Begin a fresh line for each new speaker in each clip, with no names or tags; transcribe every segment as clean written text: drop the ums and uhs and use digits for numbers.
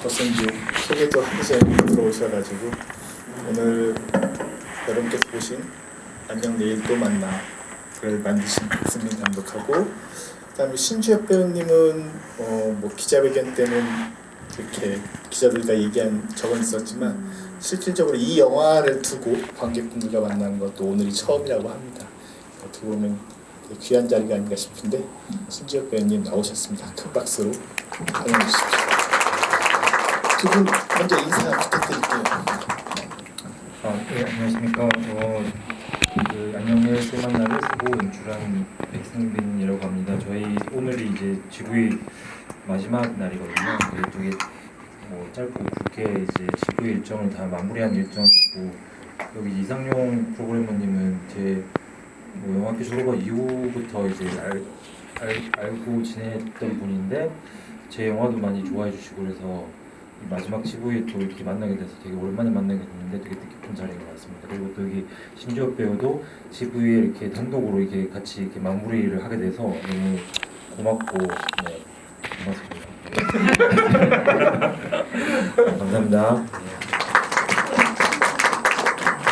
벌써 이제 소개도 하기 전에 들어오셔가지고 오늘 여러분께서 보신 안녕 내일 또 만나를 만드신 박승민 감독하고, 그다음에 신주엽 배우님은 뭐 기자회견 때는 이렇게 기자들과 얘기한 적은 있었지만 실질적으로 이 영화를 두고 관객분들과 만나는 것도 오늘이 처음이라고 합니다. 어떻게 보면 되게 귀한 자리가 아닌가 싶은데 신주엽 배우님 나오셨습니다. 큰 박수로 환영해 주십시오. 두 분 먼저 인사 부탁드릴게요.
네, 안녕하십니까. 그 안녕을 또 만나를 쓰고 연출한 백승빈이라고 합니다. 저희 오늘이 이제 지구의 마지막 날이거든요. 되게 뭐 짧고 굵게 이제 지구의 일정을 다 마무리한 일정이고, 여기 이상용 프로그래머님은 제 뭐 영화학교 졸업한 이후부터 이제 알고 지냈던 분인데 제 영화도 많이 좋아해 주시고, 그래서 이 마지막 지구에 또 이렇게 만나게 돼서 되게 오랜만에 만나게 됐는데 되게 뜻깊은 자리인 것 같습니다. 그리고 또 여기 신주엽 배우도 지구에 이렇게 단독으로 이렇게 같이 이렇게 마무리를 하게 돼서 너무 고맙고, 네, 고맙습니다. 감사합니다.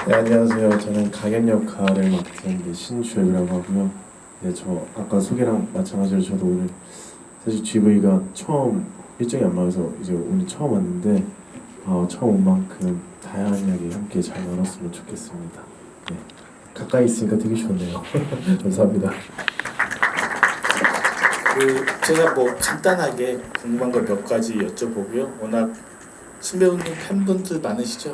네, 안녕하세요. 저는 강연 역할을 맡은 신주엽이라고 하고요. 네, 저 아까 소개랑 마찬가지로 저도 오늘 사실 GV가 처음 일정이 안 맞아서 이제 오늘 처음 왔는데 처음 온 만큼 다양한 이야기 함께 잘 나눴으면 좋겠습니다. 네, 가까이 있으니까 되게 좋네요. 감사합니다.
제가 뭐 간단하게 궁금한 걸 몇 가지 여쭤보고요. 워낙 신 배우님 팬분들 많으시죠?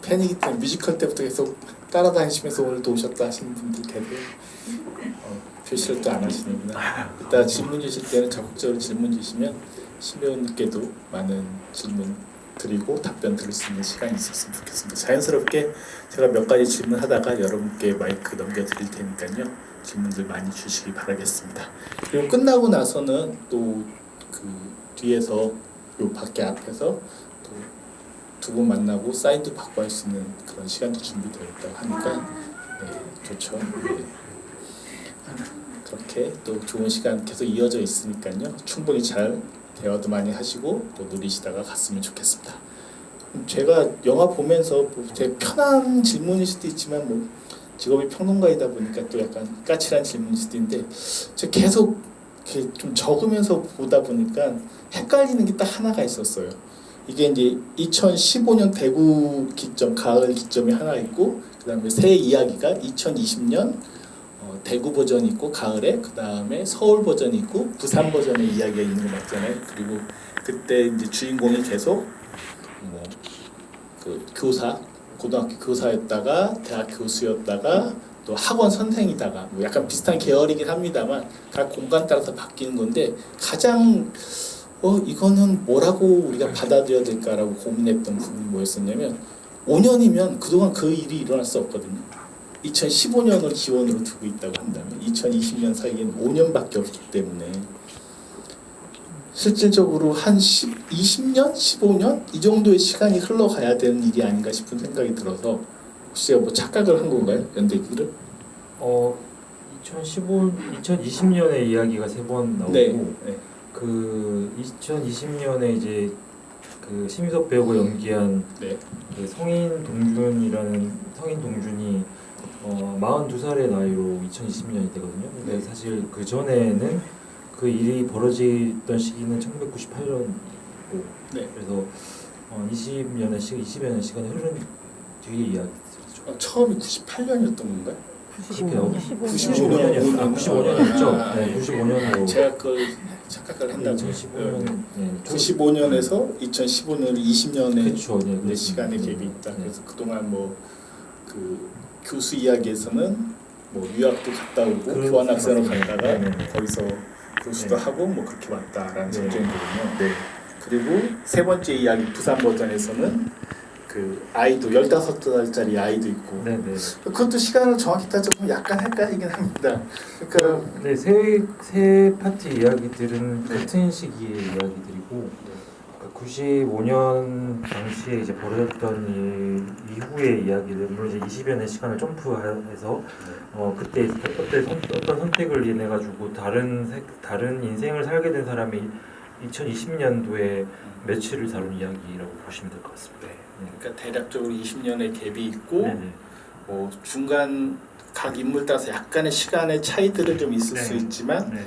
팬이기 때문에 뮤지컬 때부터 계속 따라다니시면서 오늘도 오셨다 하시는 분들 대부분 표시를 또 안 하시는구나. 이따 질문 주실 때는 적극적으로 질문 주시면 신 배우님께도 많은 질문 드리고 답변 들을 수 있는 시간이 있었으면 좋겠습니다. 자연스럽게 제가 몇 가지 질문하다가 여러분께 마이크 넘겨드릴 테니까요. 질문들 많이 주시기 바라겠습니다. 그리고 끝나고 나서는 또 그 뒤에서 요 밖에 앞에서 또 두 분 만나고 사인도 받고 할 수 있는 그런 시간도 준비되어 있다고 하니까 네, 좋죠. 네. 그렇게 또 좋은 시간 계속 이어져 있으니까요. 충분히 잘 대화도 많이 하시고 또 누리시다가 갔으면 좋겠습니다. 제가 영화 보면서 되게 편한 질문일 수도 있지만 뭐 직업이 평론가이다 보니까 또 약간 까칠한 질문일 수도 있는데 제가 계속 이렇게 좀 적으면서 보다 보니까 헷갈리는 게 딱 하나가 있었어요. 이게 이제 2015년 대구 기점, 가을 기점이 하나 있고, 그 다음에 새 이야기가 2020년 대구 버전이 있고 가을에, 그 다음에 서울 버전이 있고 부산 버전의 이야기가 있는 거 맞잖아요. 그리고 그때 이제 주인공이 계속 뭐 그 교사, 고등학교 교사였다가 대학 교수였다가 또 학원 선생이다가 뭐 약간 비슷한 계열이긴 합니다만 각 공간 따라서 바뀌는 건데, 가장 이거는 뭐라고 우리가 받아들여야 될까라고 고민했던 부분이 뭐였었냐면 5년이면 그동안 그 일이 일어날 수 없거든요. 2015년을 기원으로 두고 있다고 한다면 2020년 사이에는 5년밖에 없기 때문에 실질적으로 한 20년, 15년 이 정도의 시간이 흘러가야 되는 일이 아닌가 싶은 생각이 들어서, 혹시 제가 뭐 착각을 한 건가요? 연대기를?
2020년의 이야기가 3번 나오고,
네.
그 2020년에 이제 그 심희섭 배우가 연기한
네.
그 성인 동준이 42살의 나이로 2020년이 되거든요. 근데
네.
사실 그 전에는 그 일이 벌어지던 시기는 1998년이고,
네.
그래서 20년의 시간이 흐른 뒤의 이야기죠.
처음이 98년이었던 건가요?
95년이었죠. 95년이었죠. 네, 95년으로.
제가 그걸 착각을 했다고.
2015년. 네,
95년에서 2015년 20년의
그렇죠. 네,
네, 시간의 갭이 있다. 그래서 그동안 뭐 그 교수 이야기에서는 뭐 유학도 갔다 오고 교환학생으로 갔다가 거기서 교수도 하고 뭐 그렇게 왔다라는 설정이거든요. 네. 그리고 세 번째 이야기 부산 버전에서는 그 아이도 15살짜리 아이도 있고,
네네.
그것도 시간을 정확히 따져보면 약간 헷갈리긴 합니다. 그러니까
네, 세 파트 이야기들은 같은 시기의 이야기들이고, 95년 당시에 이제 벌어졌던 일 이후의 이야기들, 물론 이제 20년의 시간을 점프해서 그때 어떤 선택을 인해 가지고 다른 인생을 살게 된 사람이 2020년도에 며칠을 다룬 이야기라고 보시면 될 것 같습니다.
그러니까 대략적으로 20년의 갭이 있고
네네.
뭐 중간 각 인물 따라서 약간의 시간의 차이들은 좀 있을
네.
수 있지만
네.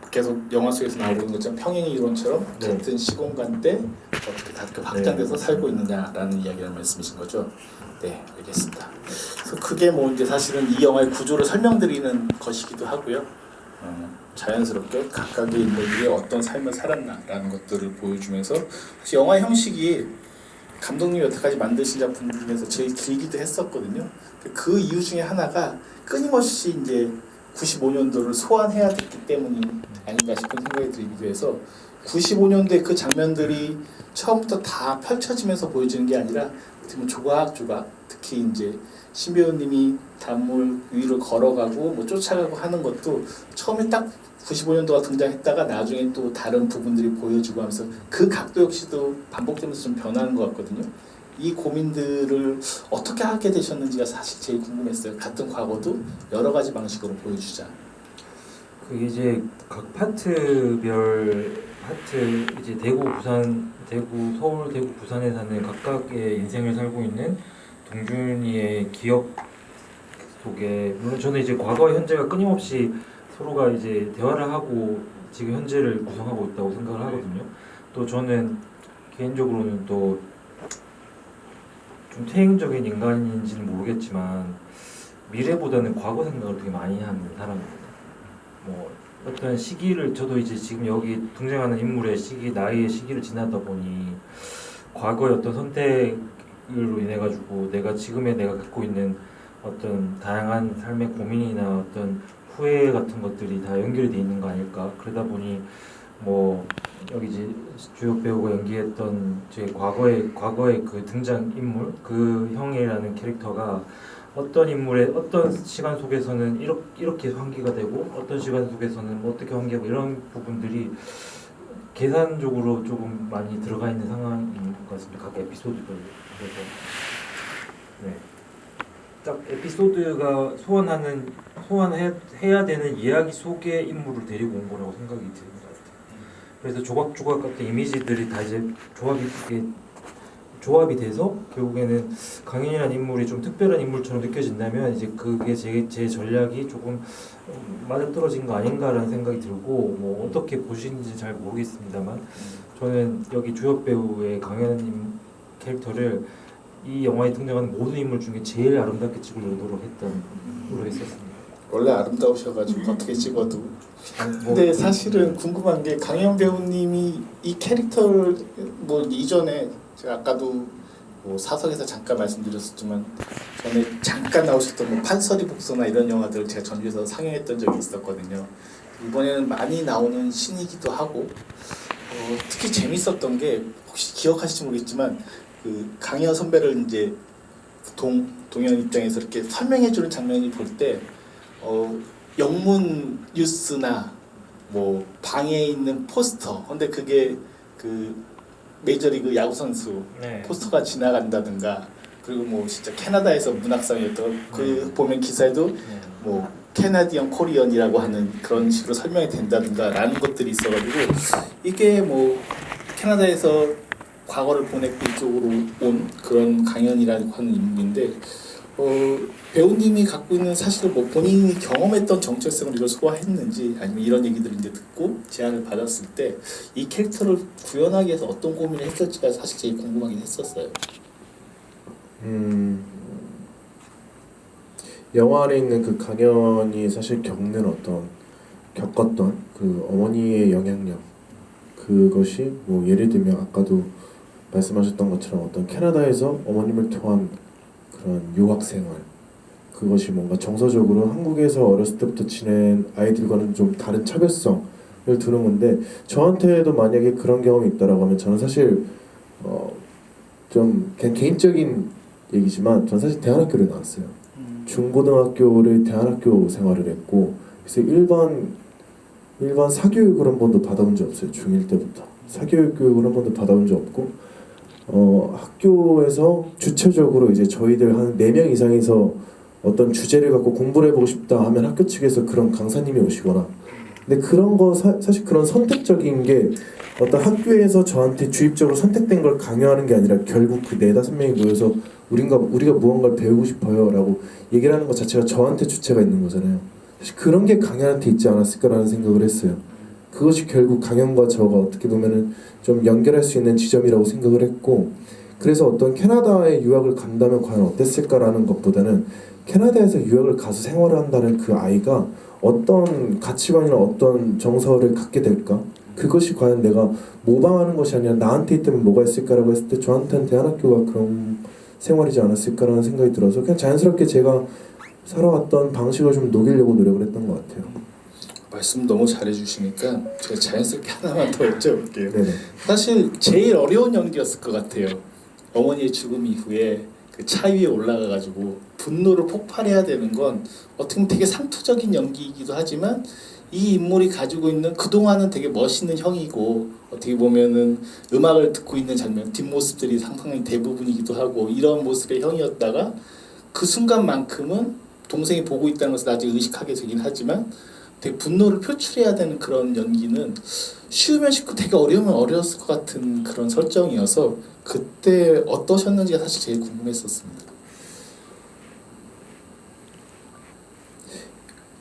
계속 영화 속에서 나오고 있는 것처럼 평행 이론처럼
네.
같은 시공간 때 어떻게 다르게 확장돼서 살고 있느냐라는 이야기라는 말씀이신 거죠. 네, 알겠습니다. 그래서 그게 뭐 이제 사실은 이 영화의 구조를 설명드리는 것이기도 하고요. 자연스럽게 각각의 인물들이 어떤 삶을 살았나라는 것들을 보여주면서 사실 영화 형식이 감독님이 여태까지 만드신 작품 중에서 제일 길기도 했었거든요. 그 이유 중에 하나가 끊임없이 이제 95년도를 소환해야 됐기 때문이 아닌가 싶은 생각이 들기도 해서 95년도에 그 장면들이 처음부터 다 펼쳐지면서 보여지는 게 아니라 어떻게 보면 조각조각, 특히 이제 신 배우님이 단물 위로 걸어가고 뭐 쫓아가고 하는 것도 처음에 딱 95년도가 등장했다가 나중에 또 다른 부분들이 보여지고 하면서 그 각도 역시도 반복되면서 좀 변하는 것 같거든요. 이 고민들을 어떻게 하게 되셨는지가 사실 제일 궁금했어요. 같은 과거도 여러 가지 방식으로 보여주자.
그게 이제 각 파트별 파트 이제 대구, 부산, 대구, 서울, 대구, 부산에 사는 각각의 인생을 살고 있는 동준이의 기억 속에 물론 저는 이제 과거와 현재가 끊임없이 서로가 이제 대화를 하고 지금 현재를 구성하고 있다고 생각을 하거든요. 또 저는 개인적으로는 또 좀 퇴행적인 인간인지는 모르겠지만 미래보다는 과거 생각을 되게 많이 하는 사람입니다. 뭐 어떤 시기를 저도 이제 지금 여기 등장하는 인물의 시기 나이의 시기를 지나다 보니 과거의 어떤 선택으로 인해 가지고 내가 지금의 내가 갖고 있는 어떤 다양한 삶의 고민이나 어떤 후회 같은 것들이 다 연결이 돼 있는 거 아닐까. 그러다 보니 뭐 여기 이제 주역 배우가 연기했던 제 과거의 그 등장 인물 그 형이라는 캐릭터가 어떤 인물의 어떤 시간 속에서는 이렇게 환기가 되고 어떤 시간 속에서는 뭐 어떻게 환기하고 이런 부분들이 계산적으로 조금 많이 들어가 있는 상황인 것 같습니다. 각 에피소드별로. 그래서 네. 딱 에피소드가 소환해야 되는 이야기 속의 인물을 데리고 온 거라고 생각이 드는 것 같아요. 그래서 조각조각 같은 이미지들이 다 이제 조합이 돼서 결국에는 강인이라는 인물이 좀 특별한 인물처럼 느껴진다면 이제 그게 제 전략이 조금 맞아떨어진 거 아닌가라는 생각이 들고 뭐 어떻게 보시는지 잘 모르겠습니다만 저는 여기 주역 배우의 강현님 캐릭터를 이 영화에 등장하는 모든 인물 중에 제일 아름답게 찍으려고 노력했었습니다.
원래 아름다우셔가지고 어떻게 찍어도.
뭐,
근데 사실은 궁금한 게 강현 배우님이 이 캐릭터를 뭐 이전에 제가 아까도 뭐 사석에서 잠깐 말씀드렸었지만 전에 잠깐 나오셨던 뭐 판서리 복서나 이런 영화들을 제가 전주에서 상영했던 적이 있었거든요. 이번에는 많이 나오는 신이기도 하고 특히 재밌었던 게 혹시 기억하실지 모르겠지만 그 강현 선배를 이제 동현 입장에서 이렇게 설명해주는 장면이 볼 때 영문 뉴스나 뭐 방에 있는 포스터 근데 그게 그 메이저리그 야구 선수
네.
포스터가 지나간다든가 그리고 뭐 진짜 캐나다에서 문학상이었던 그 보면 기사에도 뭐 캐나디언 코리언이라고 하는 그런 식으로 설명이 된다든가 라는 것들이 있어가지고 이게 뭐 캐나다에서 과거를 보냈고 이쪽으로 온 그런 강연이라고 하는 인물인데 배우님이 갖고 있는 사실 뭐 본인이 경험했던 정체성을 이걸 소화했는지 아니면 이런 얘기들을 이제 듣고 제안을 받았을 때 이 캐릭터를 구현하기 위해서 어떤 고민을 했을지가 사실 제일 궁금하긴 했었어요.
영화 안에 있는 그 강연이 사실 겪었던 그 어머니의 영향력 그것이 뭐 예를 들면 아까도 말씀하셨던 것처럼 어떤 캐나다에서 어머님을 통한 그런 유학 생활 그것이 뭔가 정서적으로 한국에서 어렸을 때부터 지낸 아이들과는 좀 다른 차별성을 두는 건데 저한테도 만약에 그런 경험이 있다라고 하면 저는 사실 좀 그냥 개인적인 얘기지만 저는 사실 대안학교를 나왔어요. 중고등학교를 대안학교 생활을 했고 그래서 일반 사교육을 한 번도 받아본 적 없어요. 중1 때부터 사교육 교육을 한 번도 받아본 적 없고 학교에서 주체적으로 이제 저희들 한 4명 이상이서 어떤 주제를 갖고 공부를 해보고 싶다 하면 학교 측에서 그런 강사님이 오시거나 근데 그런 거 사실 그런 선택적인 게 어떤 학교에서 저한테 주입적으로 선택된 걸 강요하는 게 아니라 결국 그 4-5명이 모여서 우리가 무언가를 배우고 싶어요라고 얘기를 하는 것 자체가 저한테 주체가 있는 거잖아요. 사실 그런 게 강연한테 있지 않았을까라는 생각을 했어요. 그것이 결국 강연과 저가 어떻게 보면은 좀 연결할 수 있는 지점이라고 생각을 했고, 그래서 어떤 캐나다에 유학을 간다면 과연 어땠을까라는 것보다는 캐나다에서 유학을 가서 생활을 한다는 그 아이가 어떤 가치관이나 어떤 정서를 갖게 될까? 그것이 과연 내가 모방하는 것이 아니라 나한테 있다면 뭐가 있을까라고 했을 때 저한테는 대안학교가 그런 생활이지 않았을까라는 생각이 들어서 그냥 자연스럽게 제가 살아왔던 방식을 좀 녹이려고 노력을 했던 것 같아요.
말씀 너무 잘해주시니까 제가 자연스럽게 하나만 더 여쭤볼게요.
네네.
사실 제일 어려운 연기였을 것 같아요. 어머니의 죽음 이후에 그 차 위에 올라가가지고 분노를 폭발해야 되는 건 어떻게 보면 되게 상투적인 연기이기도 하지만 이 인물이 가지고 있는 그동안은 되게 멋있는 형이고 어떻게 보면은 음악을 듣고 있는 장면 뒷모습들이 상당히 대부분이기도 하고 이런 모습의 형이었다가 그 순간만큼은 동생이 보고 있다는 것을 나중에 의식하게 되긴 하지만 되게 분노를 표출해야 되는 그런 연기는 쉬우면 쉽고 되게 어려우면 어려웠을 것 같은 그런 설정이어서 그때 어떠셨는지가 사실 제일 궁금했었습니다.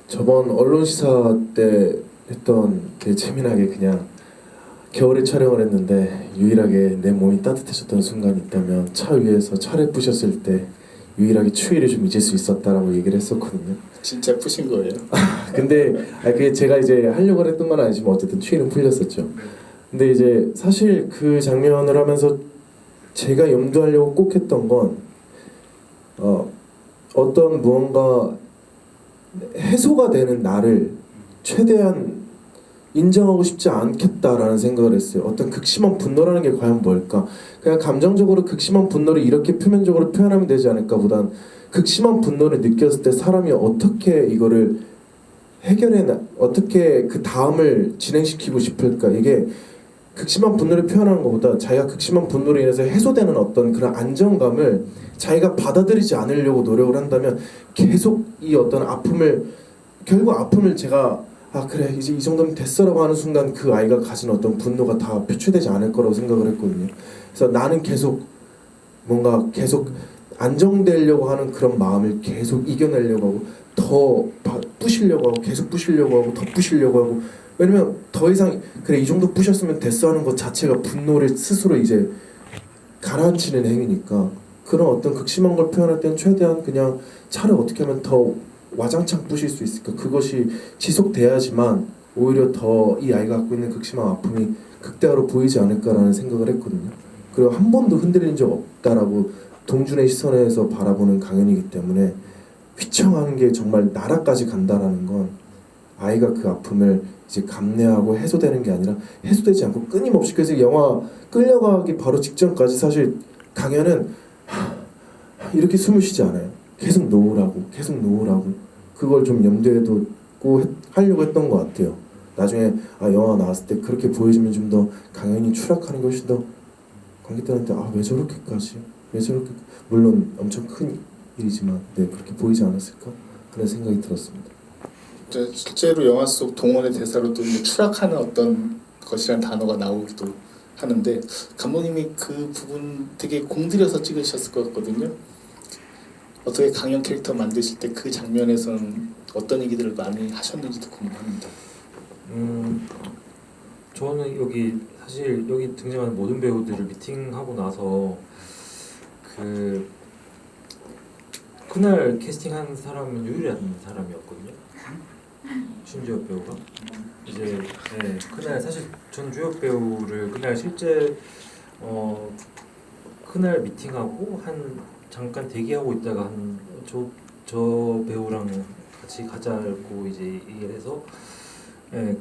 저번 언론 시사 때 했던 되게 재미나게 그냥 겨울에 촬영을 했는데 유일하게 내 몸이 따뜻해졌던 순간이 있다면 차 위에서 차를 부셨을 때 유일하게 추위를 좀 잊을 수 있었다라고 얘기를 했었거든요.
진짜 푸신 거예요?
근데 그게 제가 이제 하려고 했던 건 아니지만 어쨌든 추위는 풀렸었죠. 근데 이제 사실 그 장면을 하면서 제가 염두하려고 꼭 했던 건 어떤 무언가 해소가 되는 나를 최대한 인정하고 싶지 않겠다라는 생각을 했어요. 어떤 극심한 분노라는 게 과연 뭘까? 그냥 감정적으로 극심한 분노를 이렇게 표면적으로 표현하면 되지 않을까 보단 극심한 분노를 느꼈을 때 사람이 어떻게 이거를 어떻게 그 다음을 진행시키고 싶을까? 이게 극심한 분노를 표현하는 것보다 자기가 극심한 분노로 인해서 해소되는 어떤 그런 안정감을 자기가 받아들이지 않으려고 노력을 한다면 계속 이 어떤 결국 아픔을 제가 그래 이제 이 정도면 됐어라고 하는 순간 그 아이가 가진 어떤 분노가 다 표출되지 않을 거라고 생각을 했거든요. 그래서 나는 계속 안정되려고 하는 그런 마음을 계속 이겨내려고 하고 더 부시려고 하고 계속 부시려고 하고 더 부시려고 하고, 왜냐면 더 이상 그래 이 정도 부셨으면 됐어 하는 것 자체가 분노를 스스로 이제 가라앉히는 행위니까 그런 어떤 극심한 걸 표현할 때는 최대한 그냥 차를 어떻게 하면 더 와장창 부실 수 있을까, 그것이 지속돼야지만 오히려 더 이 아이가 갖고 있는 극심한 아픔이 극대화로 보이지 않을까라는 생각을 했거든요. 그리고 한 번도 흔들린 적 없다라고 동준의 시선에서 바라보는 강연이기 때문에 휘청하는 게 정말 나라까지 간다라는 건 아이가 그 아픔을 이제 감내하고 해소되는 게 아니라 해소되지 않고 끊임없이, 그래서 영화 끌려가기 바로 직전까지 사실 강연은 이렇게 숨을 쉬지 않아요. 계속 놓으라고 그걸 좀 염두에 두고 하려고 했던 것 같아요. 나중에 영화 나왔을 때 그렇게 보여주면 좀 더 강연이 추락하는 것이 더 관객들한테 왜 저렇게까지 물론 엄청 큰 일이지만 그렇게 보이지 않았을까 그런 생각이 들었습니다.
실제로 영화 속 동원의 대사로도 추락하는 어떤 것이라는 단어가 나오기도 하는데 감독님이 그 부분 되게 공들여서 찍으셨을 것 같거든요. 어떻게 강연 캐릭터 만드실 때 그 장면에서는 어떤 얘기들을 많이 하셨는지도 궁금합니다.
저는 사실 여기 등장하는 모든 배우들을 미팅하고 나서 그날 캐스팅한 사람은 유일한 사람이었거든요. 신주엽 배우가 이제 그날 사실 전 주엽 배우를 그날 실제 그날 미팅하고 잠깐 대기하고 있다가 저 배우랑 같이 가자고 이제 얘기를 해서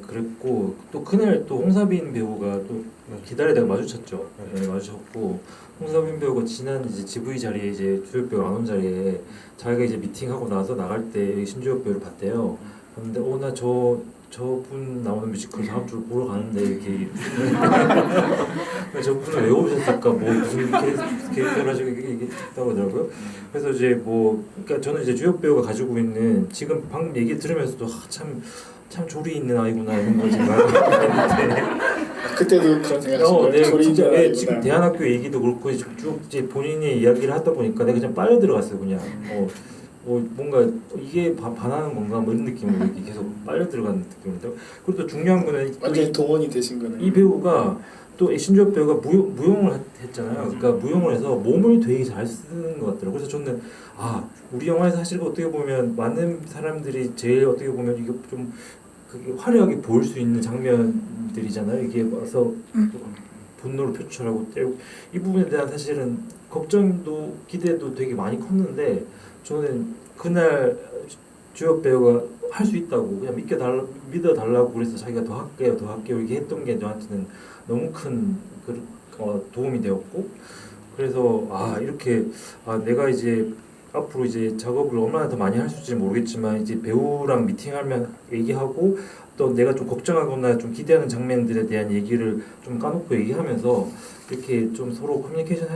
그랬고, 또 그날 또 홍사빈 배우가 또 기다리다가 마주쳤죠. 마주쳤고 홍사빈 배우가 지난 이제 GV 자리에 이제 주엽 배우 안 온 자리에 자기가 이제 미팅하고 나서 나갈 때 신주엽 배우를 봤대요. 근데 나 저분 나오는 뮤지컬 다음 주로 보러 가는데 이렇게 저분을 왜 오셨을까, 무슨 캐릭터를 하시고 얘기했다고 하더라고요. 그래서 이제 그러니까 저는 이제 주엽 배우가 가지고 있는 지금 방금 얘기 들으면서도 참 참 조리 있는 아이구나 이런 거 지금 알고 있는데
그때도 그런 생각하시고요.
네,
조리
진짜
있는
네,
아이구나.
지금 대안학교 얘기도 그렇고 쭉 이제 본인이 이야기를 하다 보니까 내가 그냥 빨려 들어갔어요. 그냥 뭔가 이게 반하는 건가 뭐 이런 느낌으로 이렇게 계속 빨려 들어가는 느낌인데 그리고 또 중요한 거는 또
완전히 동원이 되신 거네요.
이 배우가 또 신주엽 배우가 무용을 했잖아요. 그러니까 무용을 해서 몸을 되게 잘 쓰는 것 같더라고요. 그래서 저는 우리 영화에서 사실 어떻게 보면 많은 사람들이 제일 어떻게 보면 이게 좀 그게 화려하게 보일 수 있는 장면들이잖아요. 이게 와서 분노를 표출하고 때리고 이 부분에 대한 사실은 걱정도 기대도 되게 많이 컸는데 저는 그날 주엽 배우가 할 수 있다고 그냥 믿어달라고 그래서 자기가 더 할게요 이렇게 했던 게 저한테는 너무 큰 도움이 되었고 그래서 이렇게 내가 이제 앞으로 이제 작업을 얼마나 더 많이 할 수 있을지 모르겠지만 이제 배우랑 미팅하면 얘기하고 또 내가 좀 걱정하거나 좀 기대하는 장면들에 대한 얘기를 좀 까놓고 얘기하면서 이렇게 좀 서로 커뮤니케이션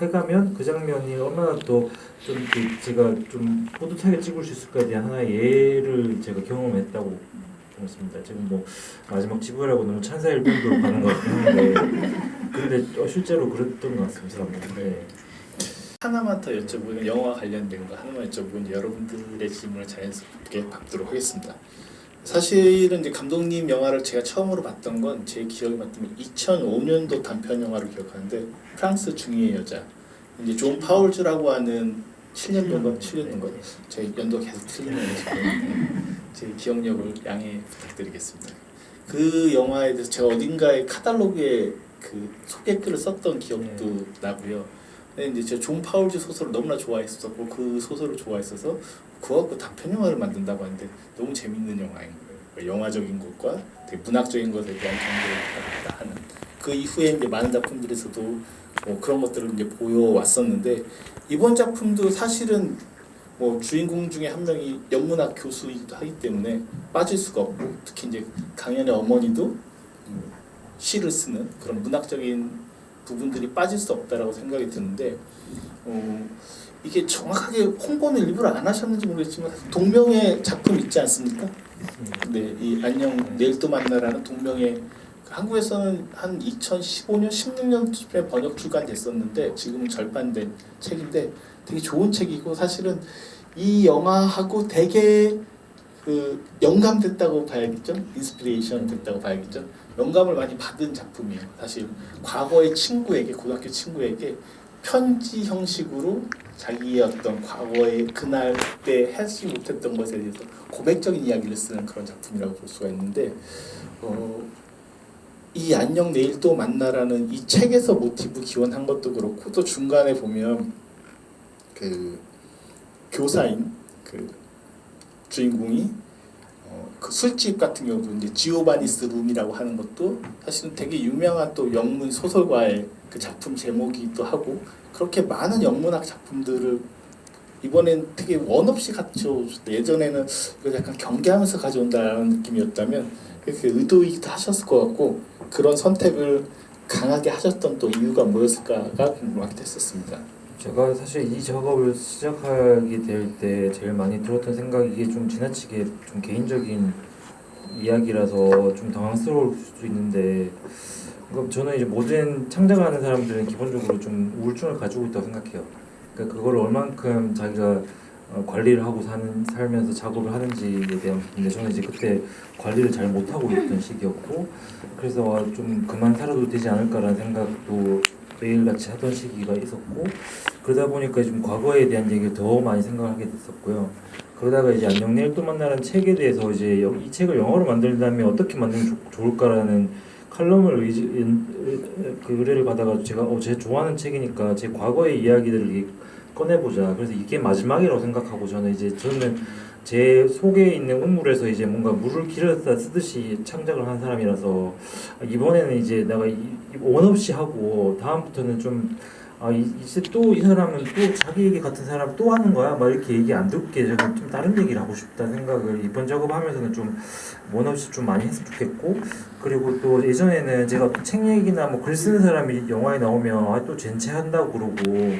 해가면 그 장면이 얼마나 더 좀 제가 좀 뿌듯하게 찍을 수 있을까에 대한 하나의 예를 제가 경험했다고 생각했습니다. 지금 뭐 마지막 지구라고 너무 찬사 일변도로 가는 것 같긴 한데 근데 실제로 그랬던 것 같습니다. 네.
하나만 더 여쭤보면 영화 관련된 거 하나만 여쭤보면 여러분들의 질문을 자연스럽게 받도록 하겠습니다. 사실은 이제 감독님 영화를 제가 처음으로 봤던 건 제 기억에 맞다면 2005년도 단편 영화를 기억하는데 프랑스 중위의 여자 이제 존 파울즈라고 하는 7년도인가 제 연도 계속 틀리네요 지금 제 기억력을 양해 부탁드리겠습니다. 그 영화에 대해서 제가 어딘가에 카탈로그에 그 소개글을 썼던 기억도 나고요. 근데 이제 제가 존 파울즈 소설을 너무나 좋아했었고 그 소설을 좋아했어서 그거 갖고 단편 영화를 만든다고 하는데 너무 재밌는 영화인 거예요. 영화적인 것과 되게 문학적인 것에 대한 경계를 갖다 하는 그 이후에 이제 많은 작품들에서도 그런 것들을 이제 보여왔었는데 이번 작품도 사실은 주인공 중에 한 명이 연문학 교수이기도 하기 때문에 빠질 수가 없고 특히 이제 강연의 어머니도 시를 쓰는 그런 문학적인 부분들이 빠질 수 없다라고 생각이 드는데 이게 정확하게 홍보는 일부러 안 하셨는지 모르겠지만 동명의 작품 있지 않습니까? 네, 이 안녕 내일 또 만나라는 동명의 한국에서는 한 2015년, 16년쯤에 번역 출간됐었는데 지금은 절판된 책인데 되게 좋은 책이고 사실은 이 영화하고 되게 그 영감됐다고 봐야겠죠? 인스피레이션 됐다고 봐야겠죠? 영감을 많이 받은 작품이에요. 사실 과거의 친구에게 고등학교 친구에게 편지 형식으로 자기의 어떤 과거의 그날 때 하지 못했던 것에 대해서 고백적인 이야기를 쓰는 그런 작품이라고 볼 수가 있는데 이 안녕 내일 또 만나라는 이 책에서 모티브 기원한 것도 그렇고 또 중간에 보면 그 교사인 그 주인공이 그 술집 같은 경우도 이제 지오바니스 룸이라고 하는 것도 사실은 되게 유명한 또 영문 소설가의 그 작품 제목이기도 하고 그렇게 많은 영문학 작품들을 이번엔 되게 원 없이 가져오셨다. 예전에는 이거 약간 경계하면서 가져온다는 느낌이었다면 그렇게 의도이기도 하셨을 것 같고 그런 선택을 강하게 하셨던 또 이유가 뭐였을까가 궁금하게 됐었습니다.
제가 사실 이 작업을 시작하게 될 때 제일 많이 들었던 생각이 이게 좀 지나치게 좀 개인적인 이야기라서 좀 당황스러울 수도 있는데 저는 이제 모든 창작하는 사람들은 기본적으로 좀 우울증을 가지고 있다고 생각해요. 그러니까 그걸 얼만큼 자기가 관리를 하고 살면서 작업을 하는지에 대한 부분인데 저는 이제 그때 관리를 잘 못하고 있던 시기였고 그래서 좀 그만 살아도 되지 않을까라는 생각도 매일같이 하던 시기가 있었고 그러다 보니까 좀 과거에 대한 얘기를 더 많이 생각하게 됐었고요. 그러다가 이제 안녕 내일 또 만나는 책에 대해서 이제 이 책을 영어로 만들다면 어떻게 만들면 좋을까라는 칼럼을 그 의뢰를 받아가지고 제가 제 좋아하는 책이니까 제 과거의 이야기들을 꺼내보자. 그래서 이게 마지막이라고 생각하고 저는 제 속에 있는 우물에서 이제 뭔가 물을 길어다 쓰듯이 창작을 한 사람이라서 이번에는 이제 내가 원 없이 하고 다음부터는 좀 이제 또 이 사람은 또 자기 얘기 같은 사람 또 하는 거야? 막 이렇게 얘기 안 듣게 제가 좀 다른 얘기를 하고 싶다는 생각을 이번 작업하면서는 좀 원 없이 좀 많이 했으면 좋겠고 그리고 또 예전에는 제가 책 얘기나 뭐 글 쓰는 사람이 영화에 나오면 또 젠체 한다고 그러고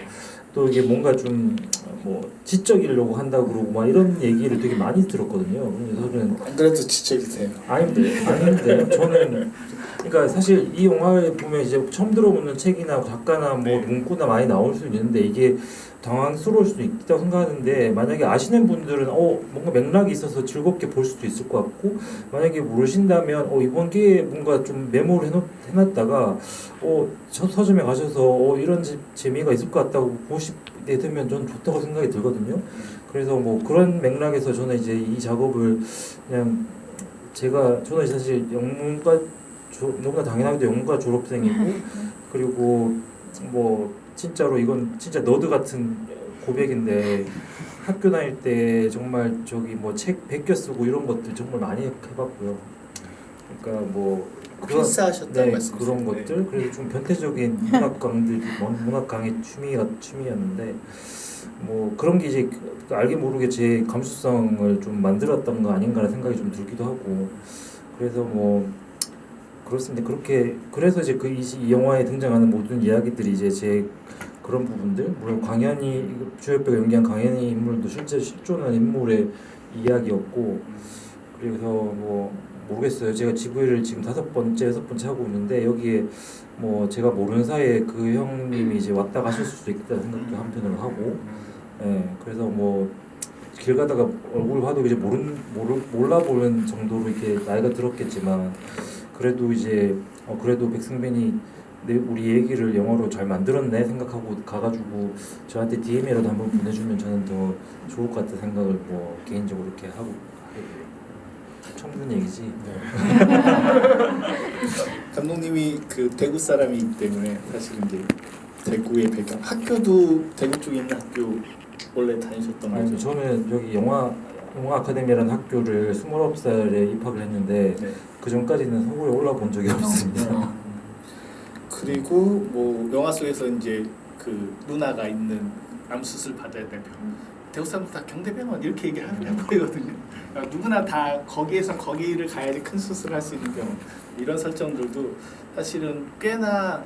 또 이게 뭔가 좀 뭐 지적이려고 한다고 그러고 막 이런 얘기를 되게 많이 들었거든요. 그래서 저는
안 그래도 지적이세요.
아닌데 저는 그러니까 사실 이 영화에 보면 이제 처음 들어보는 책이나 작가나 뭐
네.
문구나 많이 나올 수 있는데 이게 당황스러울 수도 있다고 생각하는데 만약에 아시는 분들은 뭔가 맥락이 있어서 즐겁게 볼 수도 있을 것 같고 만약에 모르신다면 이번 기회에 뭔가 좀 메모를 해놨다가 서점에 가셔서 이런 재미가 있을 것 같다고 보시게 되면 저는 좋다고 생각이 들거든요. 그래서 뭐 그런 맥락에서 저는 이제 이 작업을 그냥 저는 사실 너무나 당연하게도 영문과 졸업생이고 그리고 뭐 진짜로 이건 진짜 너드 같은 고백인데 학교 다닐 때 정말 저기 뭐 책 베껴 쓰고 이런 것들 정말 많이 해봤고요. 그러니까 뭐
필사하셨다는 말씀이세요?
그런
네.
것들 그래서 좀 변태적인 문학 강의 취미였는데 뭐 그런 게 이제 알게 모르게 제 감수성을 좀 만들었던 거 아닌가라는 생각이 좀 들기도 하고 그래서 뭐 그렇습니다. 그래서 이제 이 영화에 등장하는 모든 이야기들이 이제 제 그런 부분들 물론 광현이 주연배가 연기한 광현이 인물도 실제 실존한 인물의 이야기였고 그래서 뭐 모르겠어요. 제가 GV를 지금 5번째, 6번째 하고 있는데 여기에 뭐 제가 모르는 사이에 그 형님이 이제 왔다 가실 수도 있다는 생각도 한편으로 하고 그래서 뭐 길 가다가 얼굴 봐도 이제 몰라보는 정도로 이렇게 나이가 들었겠지만 그래도 이제 그래도 백승빈이 우리 얘기를 영어로 잘 만들었네 생각하고 가가지고 저한테 DM이라도 한번 보내주면 저는 더 좋을 것 같다 생각을 뭐 개인적으로 이렇게 하고 처음 듣는 얘기지.
감독님이 그 대구 사람이기 때문에 사실 이제 대구의 배경 학교도 대구 쪽에 있는 학교 원래 다니셨던
아니
거죠?
저는 여기 영화 아카데미라는 학교를 29살에 입학을 했는데
네.
그 전까지는 서울에 올라본 적이 없습니다.
그리고 뭐 영화 속에서 이제 그 누나가 있는 암 수술 받아야 될 병. 대구 사람들 다 경대병원 이렇게 얘기하는 거거든요. 그러니까 누구나 다 거기를 가야지 큰 수술을 할 수 있는 병원. 이런 설정들도 사실은 꽤나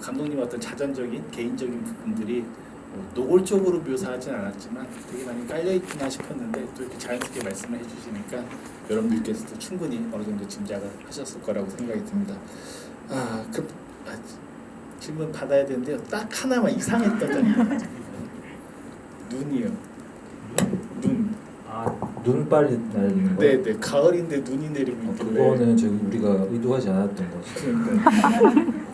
감독님 어떤 자전적인 개인적인 부분들이 노골적으로 묘사하진 않았지만 되게 많이 깔려있구나 싶었는데 또 이렇게 자연스럽게 말씀을 해주시니까 여러분들께서도 충분히 어느 정도 짐작을 하셨을 거라고 생각이 듭니다. 질문 받아야 되는데요. 딱 하나만 이상했던 점이 눈이요. 눈.
눈빨이 날리는 거.
네네. 가을인데 눈이 내리고 있길래.
그거는 우리가 의도하지 않았던 거죠.
그러니까.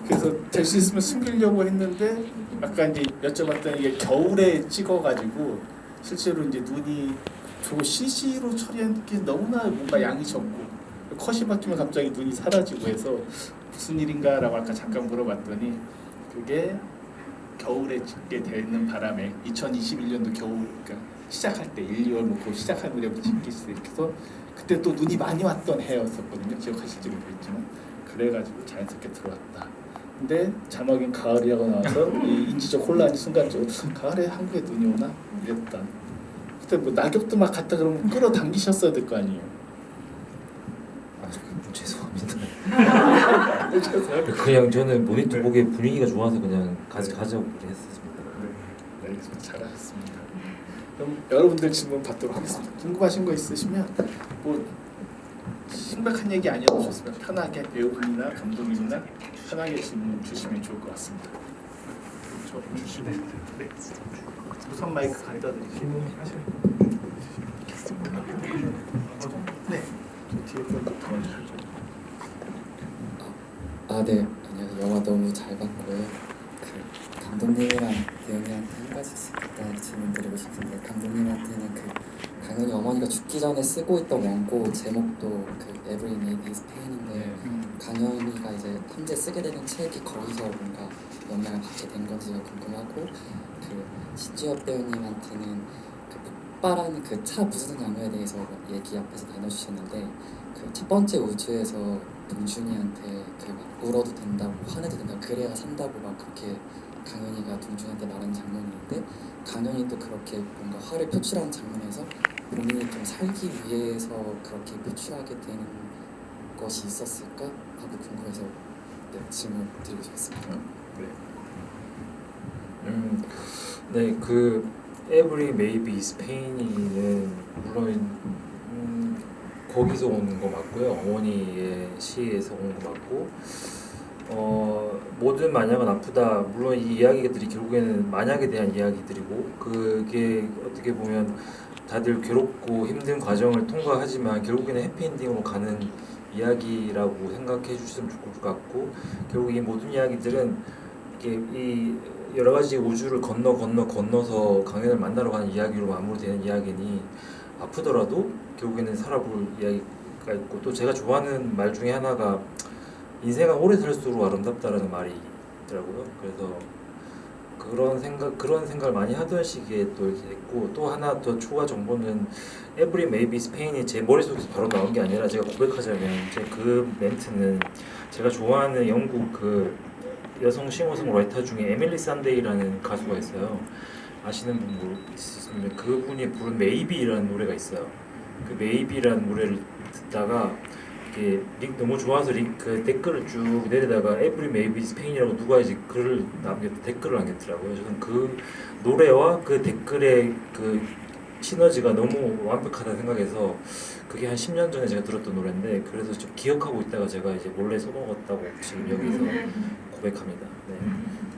그래서 될 수 있으면 숨기려고 했는데 아까 이제 여쭤봤더니 이게 겨울에 찍어가지고 실제로 이제 눈이 저 CG로 처리한 게 너무나 뭔가 양이 적고 컷이 바뀌면 갑자기 눈이 사라지고 해서 무슨 일인가라고 아까 잠깐 물어봤더니 그게 겨울에 찍게 되는 바람에 2021년도 겨울 그러니까 시작할 때 1, 2월 놓고 시작할 무렵에 찍기 시작해서 그때 또 눈이 많이 왔던 해였었거든요. 기억하실지 모르겠지만 그래가지고 자연스럽게 들어왔다. 근데 자막인 가을이라고 나와서 이 인지적 혼란이 순간적으로 가을에 한국에 눈이 오나? 이랬다. 그때 뭐 낙엽도 막 갔다 그러면 끌어당기셨어야 될 거 아니에요.
죄송합니다.
죄송해요.
그냥 저는 모니터 보기에 분위기가 좋아서 그냥 가져오기로 했습니다.
네, 알겠습니다. 잘하셨습니다. 그럼 여러분들 질문 받도록 하겠습니다. 궁금하신 거 있으시면 뭐 심각한 얘기 아니어도 좋습니다. 편하게 배우분이나 감독님이나 편하게 질문 주시면 좋을 것 같습니다. 저 주시면 네. 우선 마이크 갖다 드릴게요. 네. 저 뒤에 분부터 도와주시죠.
네. 안녕하세요. 영화 너무 잘 봤고요. 그 감독님이랑 대현이한테 한 가지씩 일단 질문 드리고 싶은데 감독님한테는 그 강현이 어머니가 죽기 전에 쓰고 있던 원고 제목도 그 Every Name is Pain인데 강현이가 이제 현재 쓰게 되는 책이 거기서 뭔가 영향을 받게 된 건지가 궁금하고 그 신지엽 배우님한테는 그 폭발하는 그 차 부수는 장면에 대해서 얘기 앞에서 나눠주셨는데 그 첫 번째 우주에서 동준이한테 그 막 울어도 된다고 화내도 된다고 그래야 산다고 막 그렇게 강현이가 동준한테 말하는 장면이 있는데 강현이도 그렇게 뭔가 화를 표출하는 장면에서 본인이 좀 살기 위해서 그렇게 표출하게 되는 것이 있었을까 하고 궁금해서 질문 드리고 싶습니다.
네, 그 Every Maybe Spain이는 물론 거기서 오는 거 맞고요. 어머니의 시에서 온 거 맞고 모든 만약은 아프다. 물론 이 이야기들이 결국에는 만약에 대한 이야기들이고 그게 어떻게 보면 다들 괴롭고 힘든 과정을 통과하지만 결국에는 해피엔딩으로 가는 이야기라고 생각해 주시면 좋을 것 같고 결국 이 모든 이야기들은 이게 이 여러 가지 우주를 건너서 강연을 만나러 가는 이야기로 마무리되는 이야기니 아프더라도 결국에는 살아볼 이야기가 있고 또 제가 좋아하는 말 중에 하나가 인생은 오래 살수록 아름답다라는 말이 있더라고요. 그래서 그런 생각을 많이 하던 시기에 또 이렇게 됐고 또 하나 더 추가 정보는 Every Maybe Spain이 제 머릿속에서 바로 나온 게 아니라 제가 고백하자면 제 그 멘트는 제가 좋아하는 영국 그 여성 싱어송라이터 중에 에밀리 산데이라는 가수가 있어요. 아시는 분 있으시면 그분이 부른 Maybe라는 노래가 있어요. 그 Maybe라는 노래를 듣다가 이게 링 너무 좋아서 그 댓글을 쭉 내리다가 Every Maybe Spain이라고 누가 이제 댓글을 남겼더라고요. 저는 그 노래와 그 댓글의 그 시너지가 너무 완벽하다 생각해서 그게 한 10년 전에 제가 들었던 노래인데 그래서 좀 기억하고 있다가 제가 이제 몰래 써먹었다고 지금 여기서 고백합니다. 네.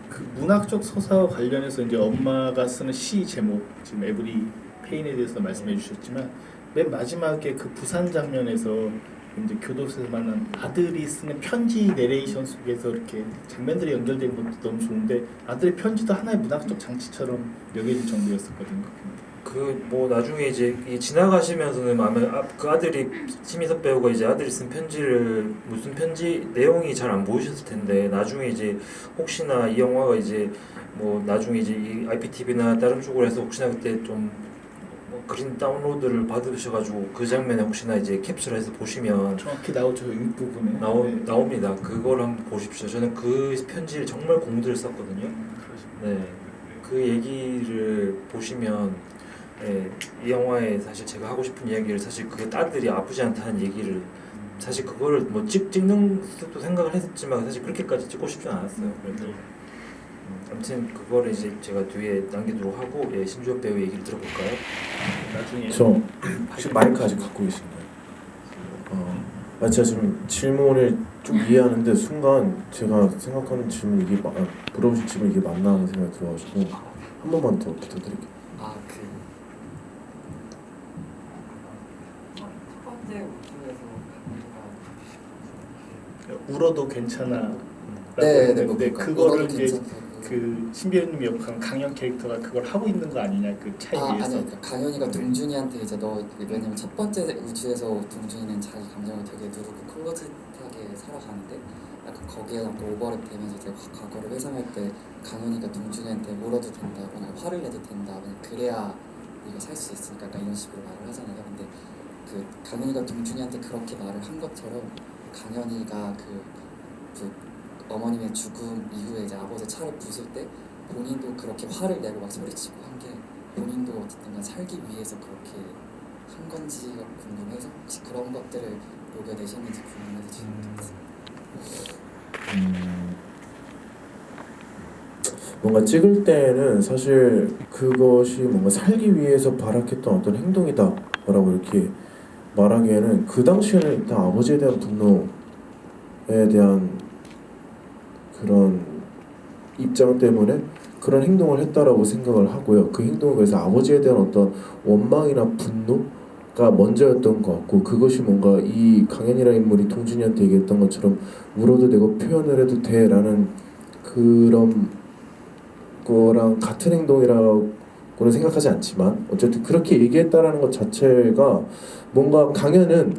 그 문학적 서사와 관련해서 이제 엄마가 쓰는 시 제목 지금 에브리 페인에 대해서 말씀해 주셨지만 맨 마지막에 그 부산 장면에서 이제 교도소에서 만난 아들이 쓰는 편지 내레이션 속에서 이렇게 장면들이 연결된 것도 너무 좋은데 아들의 편지도 하나의 문학적 장치처럼 여겨질 정도였었거든요.
그 뭐 나중에 이제 지나가시면서는 아마 그 아들이 심희섭 배우가 이제 아들이 쓴 편지를 무슨 편지 내용이 잘 안 보이셨을 텐데 나중에 이제 혹시나 이 영화가 이제 뭐 나중에 이제 이 IPTV나 다른 쪽으로 해서 혹시나 그때 좀 뭐 그린 다운로드를 받으셔가지고 그 장면에 혹시나 이제 캡처해서 보시면
정확히 나오죠 윗부분에. 네.
나옵니다. 그걸 한번 보십시오. 저는 그 편지를 정말 공들여 썼거든요. 네, 그 얘기를 보시면 네, 이 영화에 사실 제가 하고 싶은 이야기를 사실 그 딸들이 아프지 않다는 얘기를 사실 그거를 뭐 찍는 것도 생각을 했지만 사실 그렇게까지 찍고 싶지 않았어요. 그래서 아무튼 그거를 이제 제가 뒤에 남기도록 하고 신주엽 배우 얘기를 들어볼까요?
나중에
저 혹시 마이크 아직 갖고 계신가요? 제가 지금 질문을 좀 이해하는데 순간 제가 생각하는 질문 이게 물어보신 질문 이게 맞나 하는 생각이 들어가지고 한 번만 더 부탁드릴게요.
첫 번째 우주에서
울어도 괜찮아.
네,
근데 그거를 이제 그 신비현님이 역한 강연 캐릭터가 그걸 하고 있는 거 아니냐 그 차이에서.
아니 강현이가 동준이한테 이제 너 왜냐면 첫 번째 우주에서 동준이는 자기 감정을 되게 누르고 클로즈하게 살아가는데 약간 거기에 또 오버랩 되면서 이제 과거를 회상할 때 강현이가 동준이한테 울어도 된다거나 화를 내도 된다 그래야 우리가 살 수 있으니까 약간 이런 식으로 말을 하잖아요. 근데 그 강현이가 동준이한테 그렇게 말을 한 것처럼 강현이가 그 어머님의 죽음 이후에 이제 아버지 차를 부술 때 본인도 그렇게 화를 내고 막 소리치고 한 게 본인도 어쨌든 간 살기 위해서 그렇게 한 건지가 궁금해서 혹시 그런 것들을 녹여내셨는지 궁금해서 질문드렸어요.
뭔가 찍을 때는 사실 그것이 뭔가 살기 위해서 발악했던 어떤 행동이다라고 이렇게 말하기에는 그 당시에는 일단 아버지에 대한 분노에 대한 그런 입장 때문에 그런 행동을 했다라고 생각을 하고요. 그 행동은 그래서 아버지에 대한 어떤 원망이나 분노가 먼저였던 것 같고 그것이 뭔가 이 강현이라는 인물이 동준이한테 얘기했던 것처럼 울어도 되고 표현을 해도 돼라는 그런 거랑 같은 행동이라고는 생각하지 않지만 어쨌든 그렇게 얘기했다라는 것 자체가 뭔가 강현은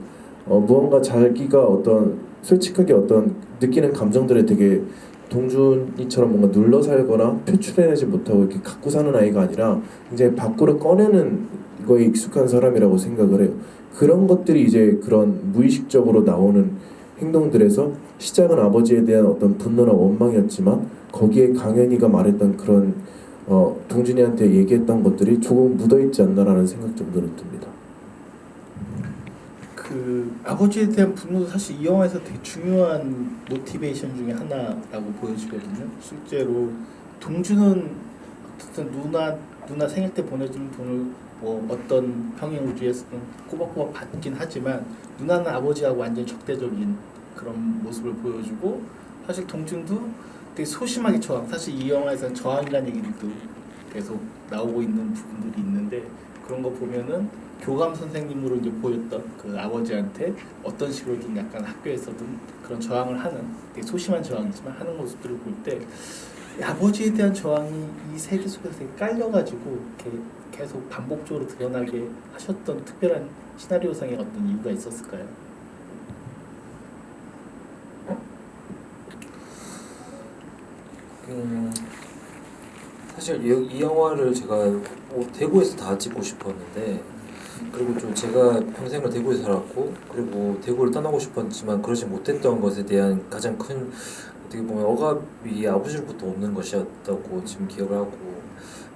무언가 자기가 어떤 솔직하게 어떤 느끼는 감정들에 되게 동준이처럼 뭔가 눌러 살거나 표출해내지 못하고 이렇게 갖고 사는 아이가 아니라 굉장히 밖으로 꺼내는 거에 익숙한 사람이라고 생각을 해요. 그런 것들이 이제 그런 무의식적으로 나오는 행동들에서 시작은 아버지에 대한 어떤 분노나 원망이었지만 거기에 강현이가 말했던 그런 동준이한테 얘기했던 것들이 조금 묻어있지 않나라는 생각 정도는 듭니다.
그 아버지에 대한 분노도 사실 이 영화에서 되게 중요한 모티베이션 중에 하나라고 보여지거든요. 실제로 동준은 어쨌든 누나 생일 때 보내주는 돈을 뭐 어떤 평행 우주에서는 꼬박꼬박 받긴 하지만 누나는 아버지하고 완전 적대적인 그런 모습을 보여주고 사실 동준도 되게 소심하게 저항. 사실 이 영화에서는 저항이라는 얘기도 계속 나오고 있는 부분들이 있는데 그런 거 보면은 교감 선생님으로 이제 보였던 그 아버지한테 어떤 식으로든 약간 학교에서든 그런 저항을 하는 되게 소심한 저항이지만 하는 모습들을 볼 때 아버지에 대한 저항이 이 세계 속에서 되게 깔려가지고 이렇게 계속 반복적으로 드러나게 하셨던 특별한 시나리오상의 어떤 이유가 있었을까요?
사실 이 영화를 제가 대구에서 다 찍고 싶었는데 그리고 좀 제가 평생을 대구에 살았고 그리고 대구를 떠나고 싶었지만 그러지 못했던 것에 대한 가장 큰 어떻게 보면 억압이 아버지로부터 없는 것이었다고 지금 기억을 하고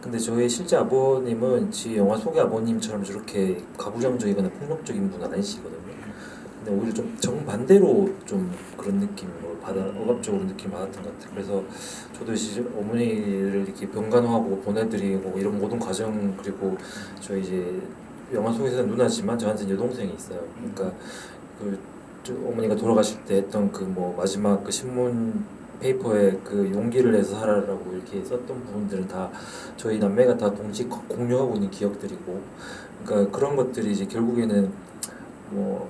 근데 저희 실제 아버님은 지 영화 속의 아버님처럼 저렇게 가부장적이거나 폭력적인 분은 아니시거든요. 근데 오히려 좀 정반대로 좀 그런 느낌으로 억압적으로 느낌 받았던 것 같아요. 그래서 저도 이제 어머니를 이렇게 병간호하고 보내드리고 이런 모든 과정 그리고 저희 이제 영화 속에서는 누나지만 저한테는 여동생이 있어요. 그러니까 저 어머니가 돌아가실 때 했던 그 뭐 마지막 그 신문 페이퍼에 그 용기를 내서 살아라고 이렇게 썼던 부분들은 다 저희 남매가 다 동시 공유하고 있는 기억들이고 그러니까 그런 것들이 이제 결국에는 뭐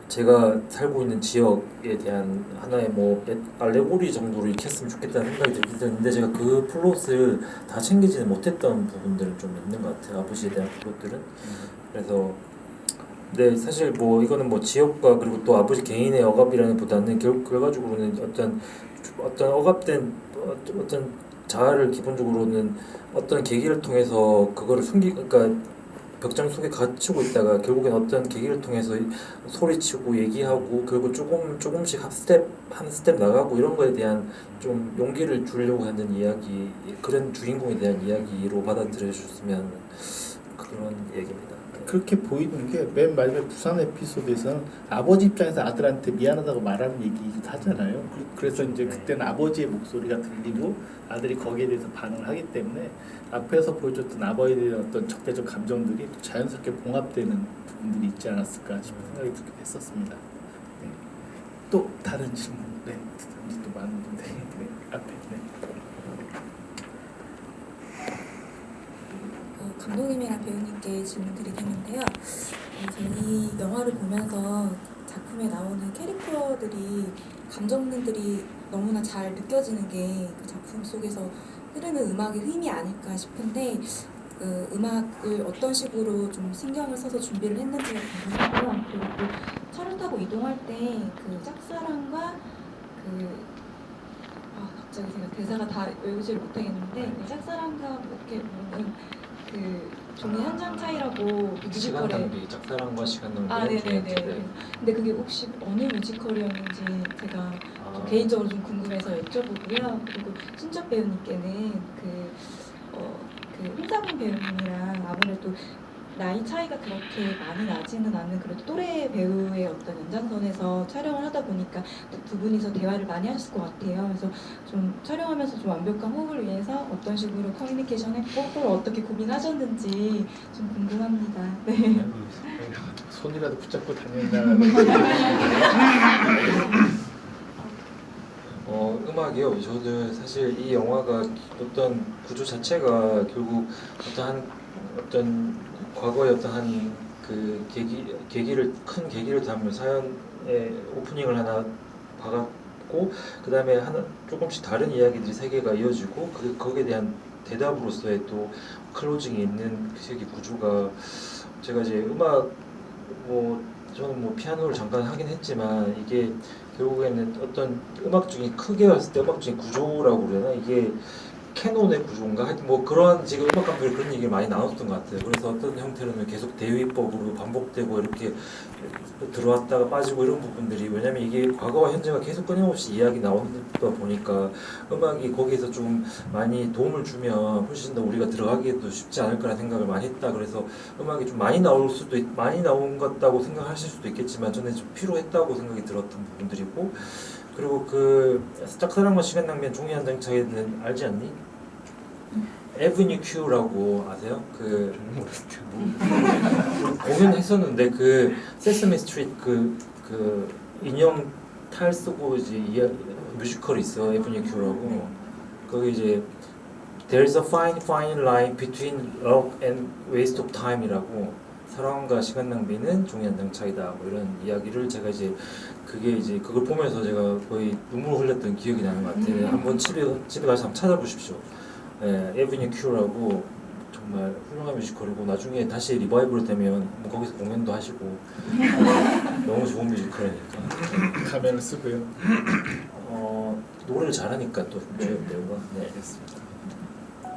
제가 살고 있는 지역에 대한 하나의 뭐 알레고리 정도로 이렇게 했으면 좋겠다는 생각이 들었는데 제가 그 플롯을 다 챙기지는 못했던 부분들은 좀 있는 것 같아요. 아버지에 대한 플롯들은. 그래서 네 사실 뭐 이거는 뭐 지역과 그리고 또 아버지 개인의 억압이라는 보다는 결과적으로는 어떤 억압된 어떤 자아를 기본적으로는 어떤 계기를 통해서 그거를 그러니까 벽장 속에 갇히고 있다가 결국엔 어떤 계기를 통해서 소리치고 얘기하고 그리고 조금씩 한 스텝 나가고 이런 거에 대한 좀 용기를 주려고 하는 이야기 그런 주인공에 대한 이야기로 받아들여 주셨으면 그런 얘기입니다.
그렇게 보이는 게 맨 마지막 부산 에피소드에서는 아버지 입장에서 아들한테 미안하다고 말하는 얘기이기도 하잖아요. 그래서 이제 그때는 아버지의 목소리가 들리고 아들이 거기에 대해서 반응을 하기 때문에 앞에서 보여줬던 아버지에 대한 어떤 적대적 감정들이 또 자연스럽게 봉합되는 부분들이 있지 않았을까 싶은 생각이 들게 됐었습니다. 네. 또 다른 질문, 네, 또 많은 분들이 네, 앞에, 네.
감독님이랑 배우님께 질문 드리겠는데요. 이 영화를 보면서 작품에 나오는 캐릭터들이 감정들이 너무나 잘 느껴지는 게 그 작품 속에서 흐르는 음악의 힘이 아닐까 싶은데 그 음악을 어떤 식으로 좀 신경을 써서 준비를 했는지가 궁금하고요. 그리고 또 차를 타고 이동할 때 그 짝사랑과 갑자기 제가 대사가 다 외우지를 못하겠는데 그 짝사랑과 이렇게 보는 그 종이 한 장 차이라고
시간
뮤지컬에
낭비, 짝사랑과 시간 낭비.
네네네. 근데 그게 혹시 어느 뮤지컬이었는지 제가 좀 개인적으로 좀 궁금해서 여쭤보고요. 그리고 신적 배우님께는 그 홍상민 배우님이랑 아무래도 나이 차이가 그렇게 많이 나지는 않는 그래도 또래 배우의 어떤 연장선에서 촬영을 하다 보니까 두 분이서 대화를 많이 하실 것 같아요. 그래서 좀 촬영하면서 좀 완벽한 호흡을 위해서 어떤 식으로 커뮤니케이션 했고 그걸 어떻게 고민하셨는지 좀 궁금합니다. 네.
손이라도 붙잡고 다닌다.
음악이요. 저도 사실 이 영화가 어떤 구조 자체가 결국 어떤 과거의 어떤 한 그 큰 계기를 담은 사연의 오프닝을 하나 박았고 그 다음에 조금씩 다른 이야기들이 세 개가 이어지고 거기에 대한 대답으로서의 또 클로징이 있는 그 구조가 제가 이제 저는 뭐 피아노를 잠깐 하긴 했지만 이게 결국에는 어떤 크게 봤을 때 음악 중에 구조라고 그러나 이게 캐논의 구조인가 하여튼 뭐 그런 지금 음악 감독이 그런 얘기를 많이 나눴던 것 같아요. 그래서 어떤 형태로는 계속 대위법으로 반복되고 이렇게 들어왔다가 빠지고 이런 부분들이 왜냐면 이게 과거와 현재가 계속 끊임없이 이야기 나오다 보니까 음악이 거기에서 좀 많이 도움을 주면 훨씬 더 우리가 들어가기에도 쉽지 않을 거라는 생각을 많이 했다. 그래서 음악이 좀 많이 나온 것 같다고 생각하실 수도 있겠지만 저는 좀 필요했다고 생각이 들었던 부분들이고 그리고 그 짝사랑과 시간 낭비는 종이 한 장 차이는 알지 않니? 에브뉴 Q라고 아세요? 그 공연했었는데 그 세스미 스트리트 그 인형 탈 쓰고 이제 뮤지컬이 있어 에브뉴 Q라고. 거기 이제 There's a fine line between love and waste of time이라고, 사랑과 시간 낭비는 종이 한 장 차이다, 뭐 이런 이야기를 제가 이제 그걸 보면서 제가 거의 눈물 흘렸던 기억이 나는 것 같아요. 한번 집에 가서 한번 찾아보십시오. 에브뉴 Q라고 정말 훌륭한 뮤지컬이고, 나중에 다시 리바이벌 되면 뭐 거기서 공연도 하시고 너무 좋은 뮤지컬이니까.
가면을 쓰고요.
노래를 잘하니까 또 조연 배우가. 네.
알겠습니다.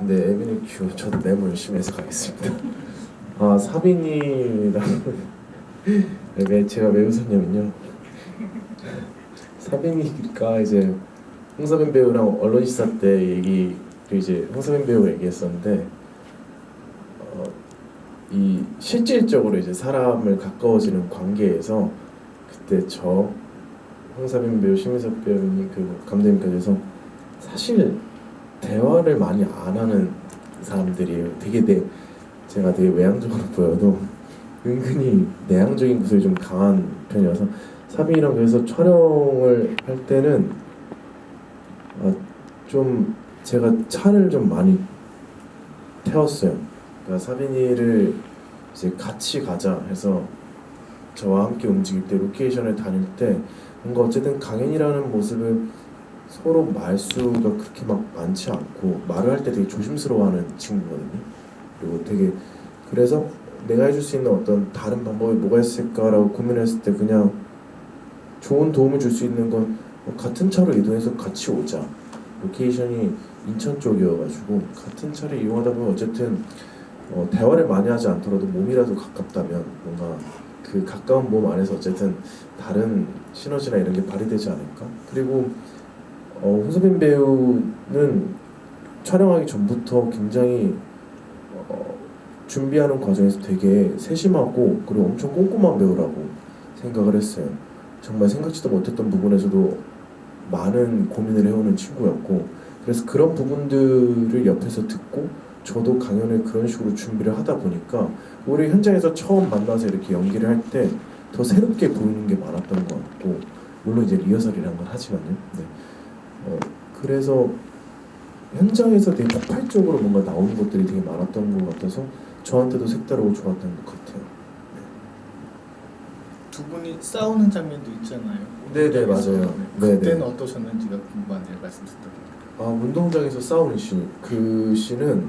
네, 에비뉴 큐 저도 메모 열심히 해서 가겠습니다. 아, 사빈이랑 왜 제가 왜 웃었냐면요. 사빈이가 이제 홍서빈 배우랑 언론 시사 때 얘기를 이제 홍서빈 배우가 얘기했었는데, 이 실질적으로 이제 사람을 가까워지는 관계에서 그때 저 홍서빈 배우, 심희석 배우님 그 감독님께서 사실 대화를 많이 안 하는 사람들이에요. 제가 되게 외향적으로 보여도 은근히 내향적인 구석이 좀 강한 편이어서, 사빈이랑 그래서 촬영을 할 때는 좀 제가 차를 좀 많이 태웠어요. 그러니까 사빈이를 이제 같이 가자 해서 저와 함께 움직일 때, 로케이션을 다닐 때 뭔가 어쨌든 강연이라는 모습을 서로 말수가 그렇게 막 많지 않고 말을 할 때 되게 조심스러워하는 친구거든요. 그리고 되게 그래서 내가 해줄 수 있는 어떤 다른 방법이 뭐가 있을까라고 고민했을 때 그냥 좋은 도움을 줄 수 있는 건 같은 차로 이동해서 같이 오자. 로케이션이 인천 쪽이어가지고 같은 차를 이용하다 보면 어쨌든 대화를 많이 하지 않더라도 몸이라도 가깝다면 뭔가 그 가까운 몸 안에서 어쨌든 다른 시너지나 이런 게 발휘되지 않을까. 그리고 홍서빈 배우는 촬영하기 전부터 굉장히 준비하는 과정에서 되게 세심하고 그리고 엄청 꼼꼼한 배우라고 생각을 했어요. 정말 생각지도 못했던 부분에서도 많은 고민을 해오는 친구였고, 그래서 그런 부분들을 옆에서 듣고 저도 강연을 그런 식으로 준비를 하다 보니까 우리 현장에서 처음 만나서 이렇게 연기를 할 때 더 새롭게 보이는 게 많았던 것 같고, 물론 이제 리허설이란 건 하지만요. 네. 그래서 현장에서 되게 폭발적으로 뭔가 나오는 것들이 되게 많았던 것 같아서 저한테도 색다르고 좋았던 것 같아요.
두 분이 싸우는 장면도 있잖아요.
네네, 맞아요. 네네.
그때는 어떠셨는지가 궁금한데요. 말씀 듣다 보니까.
운동장에서 싸우는 씬, 그 씬은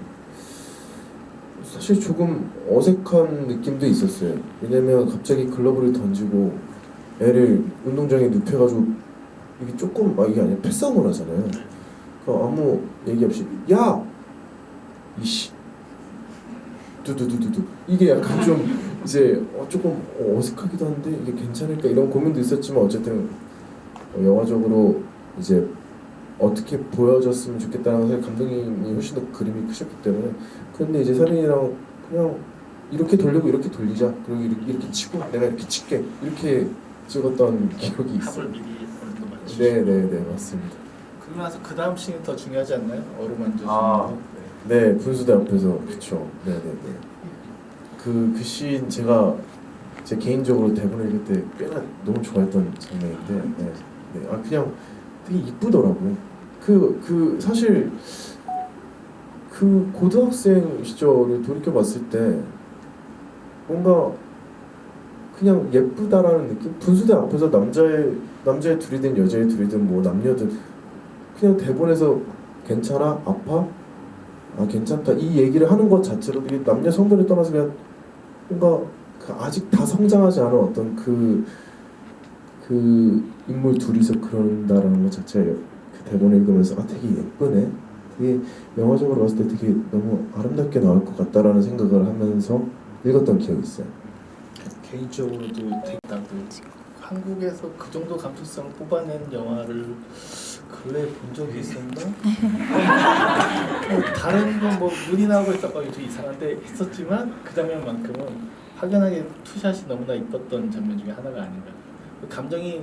사실 조금 어색한 느낌도 있었어요. 왜냐면 갑자기 글러브를 던지고 애를 운동장에 눕혀가지고 이게 조금 이게 아니라 패싸움을 하잖아요. 그러니까 아무 얘기 없이 야! 이씨 두두두두두, 이게 약간 좀 이제 조금 어색하기도 한데 이게 괜찮을까 이런 고민도 있었지만, 어쨌든 영화적으로 이제 어떻게 보여졌으면 좋겠다는 사실 감독님이 훨씬 더 그림이 크셨기 때문에. 그런데 이제 사빈이랑 그냥 이렇게 돌리고 이렇게 돌리자, 그리고 이렇게 치고 내가 이렇게 칠게, 이렇게 찍었던 기억이 있어요.
합을 미리 어느 정도 맞추시고.
네네네, 맞습니다.
그러고 나서 그 다음 씬이 더 중요하지 않나요? 어루만져.
네, 분수대 앞에서. 그렇죠. 네네네. 그 씬 제가 제 개인적으로 대본을 읽을 때 꽤나 너무 좋아했던 장면인데, 네. 그냥 되게 이쁘더라고요. 사실 그 고등학생 시절을 돌이켜 봤을 때 뭔가 그냥 예쁘다라는 느낌? 분수대 앞에서 남자의 둘이든 여자의 둘이든 뭐 남녀든 그냥 대본에서 괜찮아? 아파? 괜찮다, 이 얘기를 하는 것 자체로 이게 남녀 성별을 떠나서 그냥 뭔가 아직 다 성장하지 않은 어떤 그 인물 둘이서 그런다라는 것 자체가 그 대본을 읽으면서 되게 예쁘네, 되게 영화적으로 봤을 때 되게 너무 아름답게 나올 것 같다라는 생각을 하면서 읽었던 기억이 있어요.
개인적으로도 되게 나도 한국에서 그 정도 감수성을 뽑아낸 영화를 근래에 본 적이 있었나? 다른 건 뭐 눈이 나오고 있다가 좀 이상한데 했었지만 그 장면만큼은 확연하게 투샷이 너무나 이뻤던 장면 중에 하나가 아닌가. 감정이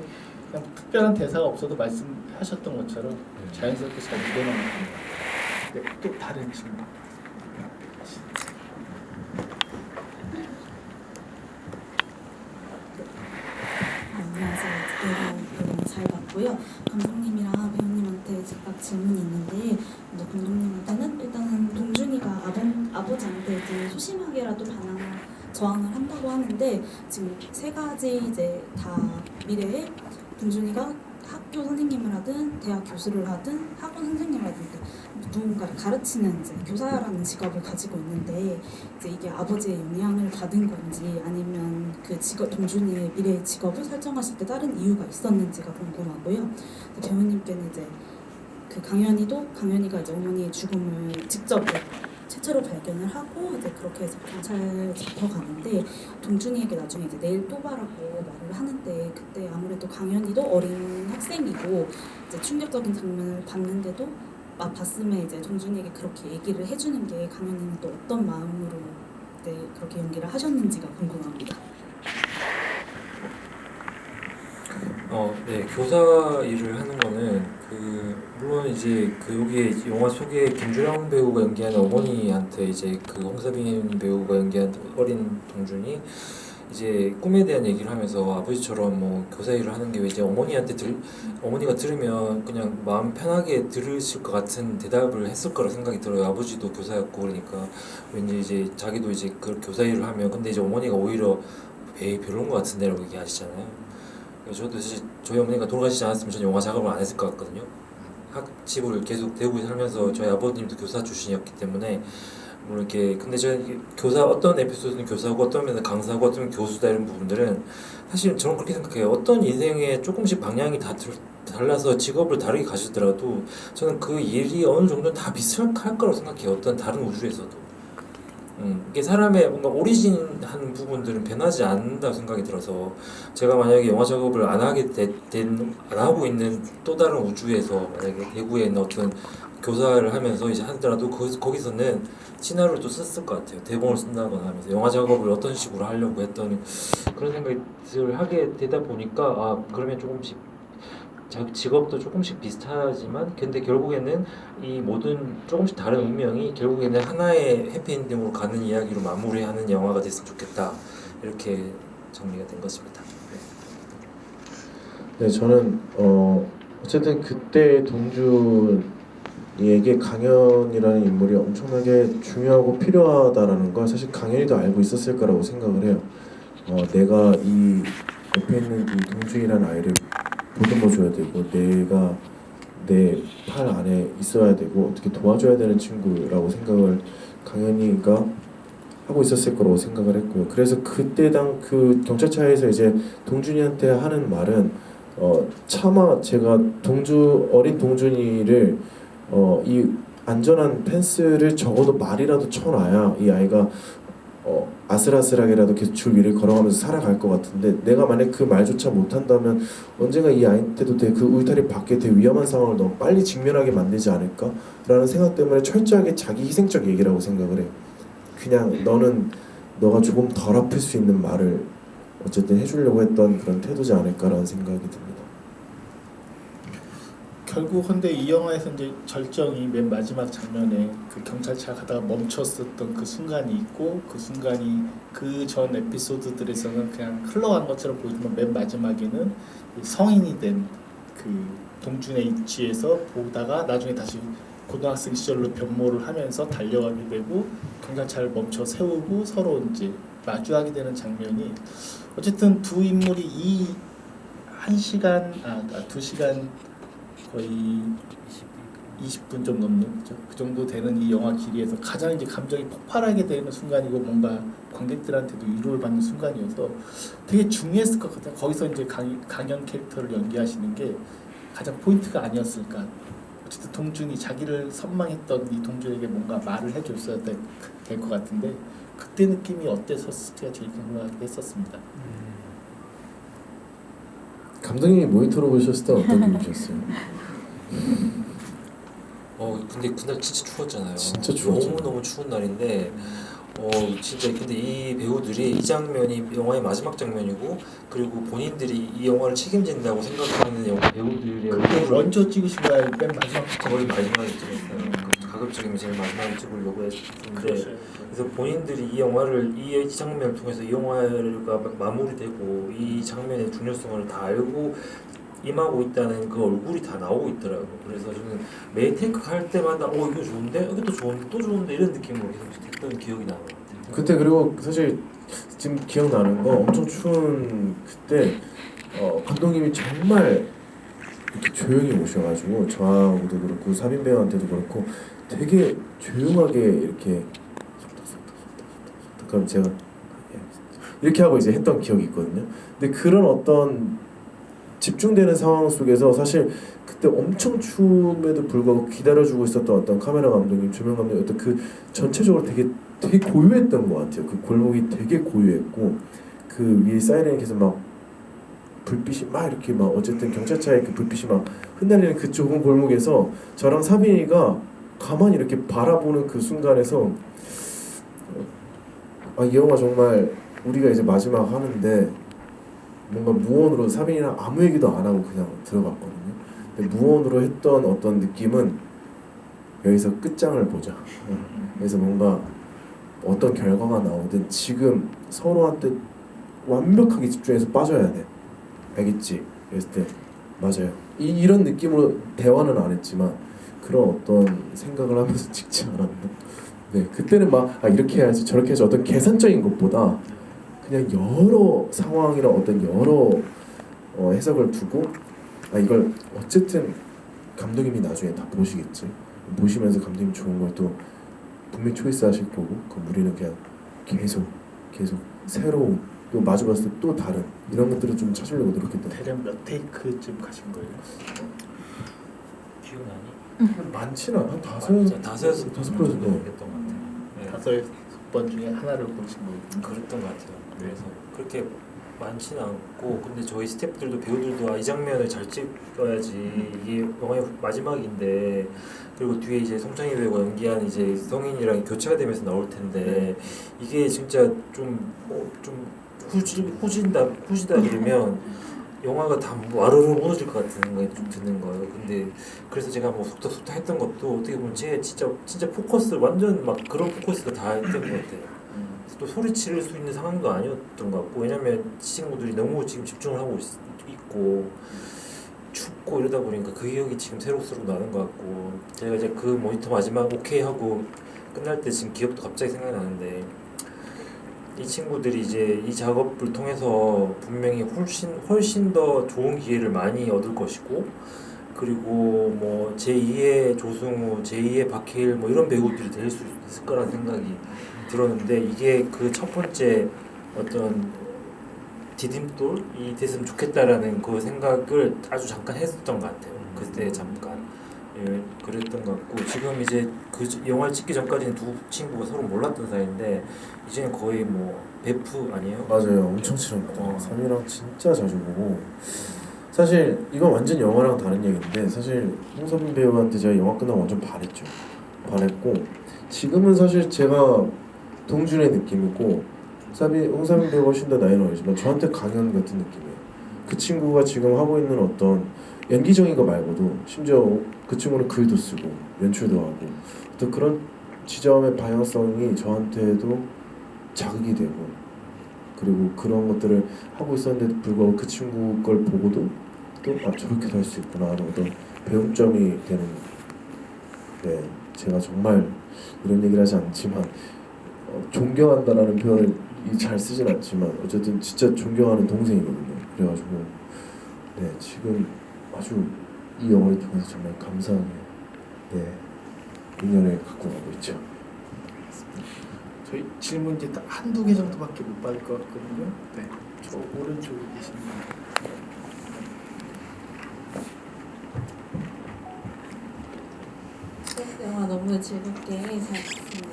그냥 특별한 대사가 없어도 말씀하셨던 것처럼 자연스럽게 잘 묻어나온 것 같아요. 네, 또 다른 질문.
안녕하세요. 너무 잘 봤고요. 감독님이랑 배우님한테 즉각 질문이 있는데 먼저 감독님한테는 일단은 동준이가 아버지한테 이제 소심하게라도 저항을 한다고 하는데 지금 세 가지 이제 다 미래에 동준이가 학교 선생님을 하든 대학 교수를 하든 학원 선생님을 하든 누군가를 가르치는 이제 교사라는 직업을 가지고 있는데 이제 이게 아버지의 영향을 받은 건지 아니면 그 직업 동준이의 미래의 직업을 설정하실 때 다른 이유가 있었는지가 궁금하고요. 배우님께는 이제 그 강현이가 이제 어머니의 죽음을 직접 최초로 발견을 하고 이제 그렇게 해서 경찰 잡혀가는데 동준이에게 나중에 이제 내일 또바라고 말을 하는데 그때 아무래도 강현이도 어린 학생이고 이제 충격적인 장면을 봤는데도 봤음에 이제 동준이에게 그렇게 얘기를 해주는 게 강현이는 또 어떤 마음으로 그렇게 연기를 하셨는지가 궁금합니다.
네, 교사 일을 하는 거는 물론 이제 여기에 영화 속에 김주령 배우가 연기하는 어머니한테 이제 홍서빈 배우가 연기한 어린 동준이 이제 꿈에 대한 얘기를 하면서 아버지처럼 뭐 교사 일을 하는 게 이제 어머니가 들으면 그냥 마음 편하게 들으실 것 같은 대답을 했을 거라 생각이 들어요. 아버지도 교사였고 그러니까 왠지 이제 자기도 이제 그 교사 일을 하면 근데 이제 어머니가 오히려 에이 별로인 것 같은데라고 얘기하시잖아요. 저도 사실 저희 어머니가 돌아가시지 않았으면 저는 영화 작업을 안 했을 것 같거든요. 학집을 계속 대구에 살면서 저희 아버님도 교사 출신이었기 때문에 물론 이렇게 근데 저는 교사 어떤 에피소드는 교사고 어떤 면은 강사고 어떤 면은 교수다 이런 부분들은 사실 저는 그렇게 생각해요. 어떤 인생에 조금씩 방향이 다 달라서 직업을 다르게 가시더라도 저는 그 일이 어느 정도는 다 비슷할 거라고 생각해요. 어떤 다른 우주에서도. 이게 사람의 뭔가 오리진한 부분들은 변하지 않는다고 생각이 들어서 제가 만약에 영화 작업을 안 하고 있는 또 다른 우주에서 만약에 대구에 있는 어떤 교사를 하면서 이제 하더라도 거기서는 시나리오를 또 썼을 것 같아요. 대본을 쓴다거나 하면서 영화 작업을 어떤 식으로 하려고 했던 그런 생각을 하게 되다 보니까 그러면 조금씩 직업도 조금씩 비슷하지만 근데 결국에는 이 모든 조금씩 다른 운명이 결국에는 하나의 해피엔딩으로 가는 이야기로 마무리하는 영화가 됐으면 좋겠다 이렇게 정리가 된 것입니다.
네, 저는 어쨌든 그때 동준이에게 강현이라는 인물이 엄청나게 중요하고 필요하다라는 걸 사실 강현이도 알고 있었을 거라고 생각을 해요. 내가 이 옆에 있는 이 동준이라는 아이를 보듬어줘야 되고 내가 내 팔 안에 있어야 되고 어떻게 도와줘야 되는 친구라고 생각을 강현이가 하고 있었을 거라고 생각을 했고요. 그래서 그때 그 경찰차에서 이제 동준이한테 하는 말은 차마 제가 어린 동준이를 이 안전한 펜스를 적어도 말이라도 쳐놔야 이 아이가 아슬아슬하게라도 계속 줄 위를 걸어가면서 살아갈 것 같은데 내가 만약 그 말조차 못한다면 언젠가 이 아이한테도 그 울타리 밖에 되게 위험한 상황을 너무 빨리 직면하게 만들지 않을까? 라는 생각 때문에 철저하게 자기 희생적 얘기라고 생각을 해요. 그냥 너가 조금 덜 아플 수 있는 말을 어쨌든 해주려고 했던 그런 태도지 않을까라는 생각이 듭니다.
결국 근데 이 영화에서 이제 절정이 맨 마지막 장면에 그 경찰차 가다가 멈췄었던 그 순간이 있고 그 순간이 그 전 에피소드들에서는 그냥 흘러간 것처럼 보이지만 맨 마지막에는 성인이 된 그 동준의 위치에서 보다가 나중에 다시 고등학생 시절로 변모를 하면서 달려가게 되고 경찰차를 멈춰 세우고 서로 이제 마주하게 되는 장면이 어쨌든 두 인물이 이 1시간 2시간 거의 20분 좀 넘는 그 정도 되는 이 영화 길이에서 가장 이제 감정이 폭발하게 되는 순간이고 뭔가 관객들한테도 위로를 받는 순간이어서 되게 중요했을 것 같아요. 거기서 이제 강연 캐릭터를 연기하시는 게 가장 포인트가 아니었을까. 어쨌든 동준이 자기를 선망했던 이 동준에게 뭔가 말을 해줬어야 될 것 같은데 그때 느낌이 어땠었을지가 제일 궁금하게 했었습니다.
감독님이 모니터로 보셨을 때 어떤 기분이셨어요?
근데 그날 진짜 추웠잖아요.
진짜 추웠죠.
너무 추운 날인데 진짜 근데 이 배우들이 이 장면이 영화의 마지막 장면이고 그리고 본인들이 이 영화를 책임진다고 생각하는 배우들의
그때 먼저 찍으신 거야? 맨 마지막
거의 마지막에 찍었어요. 가끔 자극적이면 제일 마지막에 찍으려고 했는데 그래서 본인들이 이 영화를 이 장면을 통해서 이 영화가 마무리되고 이 장면의 중요성을 다 알고 임하고 있다는 그 얼굴이 다 나오고 있더라고요. 그래서 저는 매 테이크 할 때마다 이거 좋은데? 이것도 좋은데? 또 좋은데? 이런 느낌으로 계속 했던 기억이 나는 것 같아요.
그때 그리고 사실 지금 기억나는 거 엄청 추운 그때 감독님이 정말 이렇게 조용히 오셔가지고 저하고도 그렇고 사빈 배우한테도 그렇고 되게 조용하게 이렇게 그럼 제가 이렇게 하고 이제 했던 기억이 있거든요. 근데 그런 어떤 집중되는 상황 속에서 사실 그때 엄청 추움에도 불구하고 기다려주고 있었던 어떤 카메라 감독님, 조명 감독님 어떤 그 전체적으로 되게 고요했던 것 같아요. 그 골목이 되게 고요했고 그 위에 사이렌이 계속 막 불빛이 막 이렇게 막 어쨌든 경찰차의 그 불빛이 막 흩날리는 그 좁은 골목에서 저랑 사빈이가 가만히 이렇게 바라보는 그 순간에서 이 영화 정말 우리가 이제 마지막 하는데 뭔가 무언으로 사빈이랑 아무 얘기도 안 하고 그냥 들어갔거든요. 근데 무언으로 했던 어떤 느낌은 여기서 끝장을 보자. 그래서 뭔가 어떤 결과가 나오든 지금 서로한테 완벽하게 집중해서 빠져야 돼. 알겠지? 그랬을 때 맞아요. 이런 느낌으로 대화는 안 했지만 그런 어떤 생각을 하면서 찍지 않았나. 네, 그때는 막 이렇게 해야지 저렇게 해야지 어떤 계산적인 것보다 그냥 여러 상황이나 어떤 여러 해석을 두고 이걸 어쨌든 감독님이 나중에 다 보시겠지. 보시면서 감독님 좋은 걸 또 분명히 초이스하실 거고 그 우리는 그냥 계속 새로운 또 마주봤을 때 또 다른 이런 것들을 좀 찾으려고 노력했던.
대략 몇 테이크쯤 가신 거예요?
기억나니?
많지는 않아. 다섯
다섯
번
정도
정도.
했던 것 같아요. 네.
5번 중에 하나를 고르신 거예요?
그랬던 것 같아요. 그래서 그렇게 많지는 않고 근데 저희 스태프들도 배우들도 이 장면을 잘 찍어야지 이게 영화의 마지막인데 그리고 뒤에 이제 송창희 배우가 연기한 이제 성인이랑 교체가 되면서 나올 텐데 이게 진짜 좀 후지다 그러면 영화가 다 와르르 무너질 것 같은 생각이 좀 드는 거예요. 근데 그래서 제가 뭐 속닥속닥 했던 것도 어떻게 보면 제 진짜 포커스 완전 막 그런 포커스가 다 했던 것 같아요. 또 소리 지를 수 있는 상황도 아니었던 것 같고 왜냐면 친구들이 너무 지금 집중을 하고 있고 춥고 이러다 보니까 그 기억이 지금 새록새록 나는 것 같고 제가 이제 그 모니터 마지막 오케이 하고 끝날 때 지금 기억도 갑자기 생각나는데 이 친구들이 이제 이 작업을 통해서 분명히 훨씬 더 좋은 기회를 많이 얻을 것이고 그리고 뭐 제2의 조승우, 제2의 박해일 뭐 이런 배우들이 될 수 있을 거라는 생각이 들었는데 이게 그 첫 번째 어떤 디딤돌이 됐으면 좋겠다라는 그 생각을 아주 잠깐 했었던 것 같아요. 그때 잠깐 그랬던 것 같고 지금 이제 그 영화를 찍기 전까지는 두 친구가 서로 몰랐던 사이인데 이제는 거의 뭐 베프 아니에요?
맞아요. 엄청 친합니다. 삼이랑 진짜 자주 보고 사실 이건 완전 영화랑 다른 얘기인데 사실 홍서민 배우한테 제가 영화 끝나고 완전 반했죠. 반했고 지금은 사실 제가 동준의 느낌이고 홍서민 배우가 훨씬 더 나이는 어리지만 저한테 강연 같은 느낌이에요. 그 친구가 지금 하고 있는 어떤 연기적인 거 말고도 심지어 그 친구는 글도 쓰고 연출도 하고 또 그런 지점의 방향성이 저한테도 자극이 되고 그리고 그런 것들을 하고 있었는데도 불구하고 그 친구 걸 보고도 또 저렇게도 할 수 있구나 하는 어떤 배움점이 되는 네 제가 정말 이런 얘기를 하지 않지만 존경한다라는 표현을 잘 쓰진 않지만 어쨌든 진짜 존경하는 동생이거든요. 그래가지고 네 지금 아주 이 영화를 통해서 정말 감사하게 네 인연을 갖고 가고 있죠.
저희 질문 이제 딱 한두 개 정도밖에 못 받을 것 같거든요. 네, 저 오른쪽에 계십니다.
영화 너무 즐겁게 잘 봤습니다.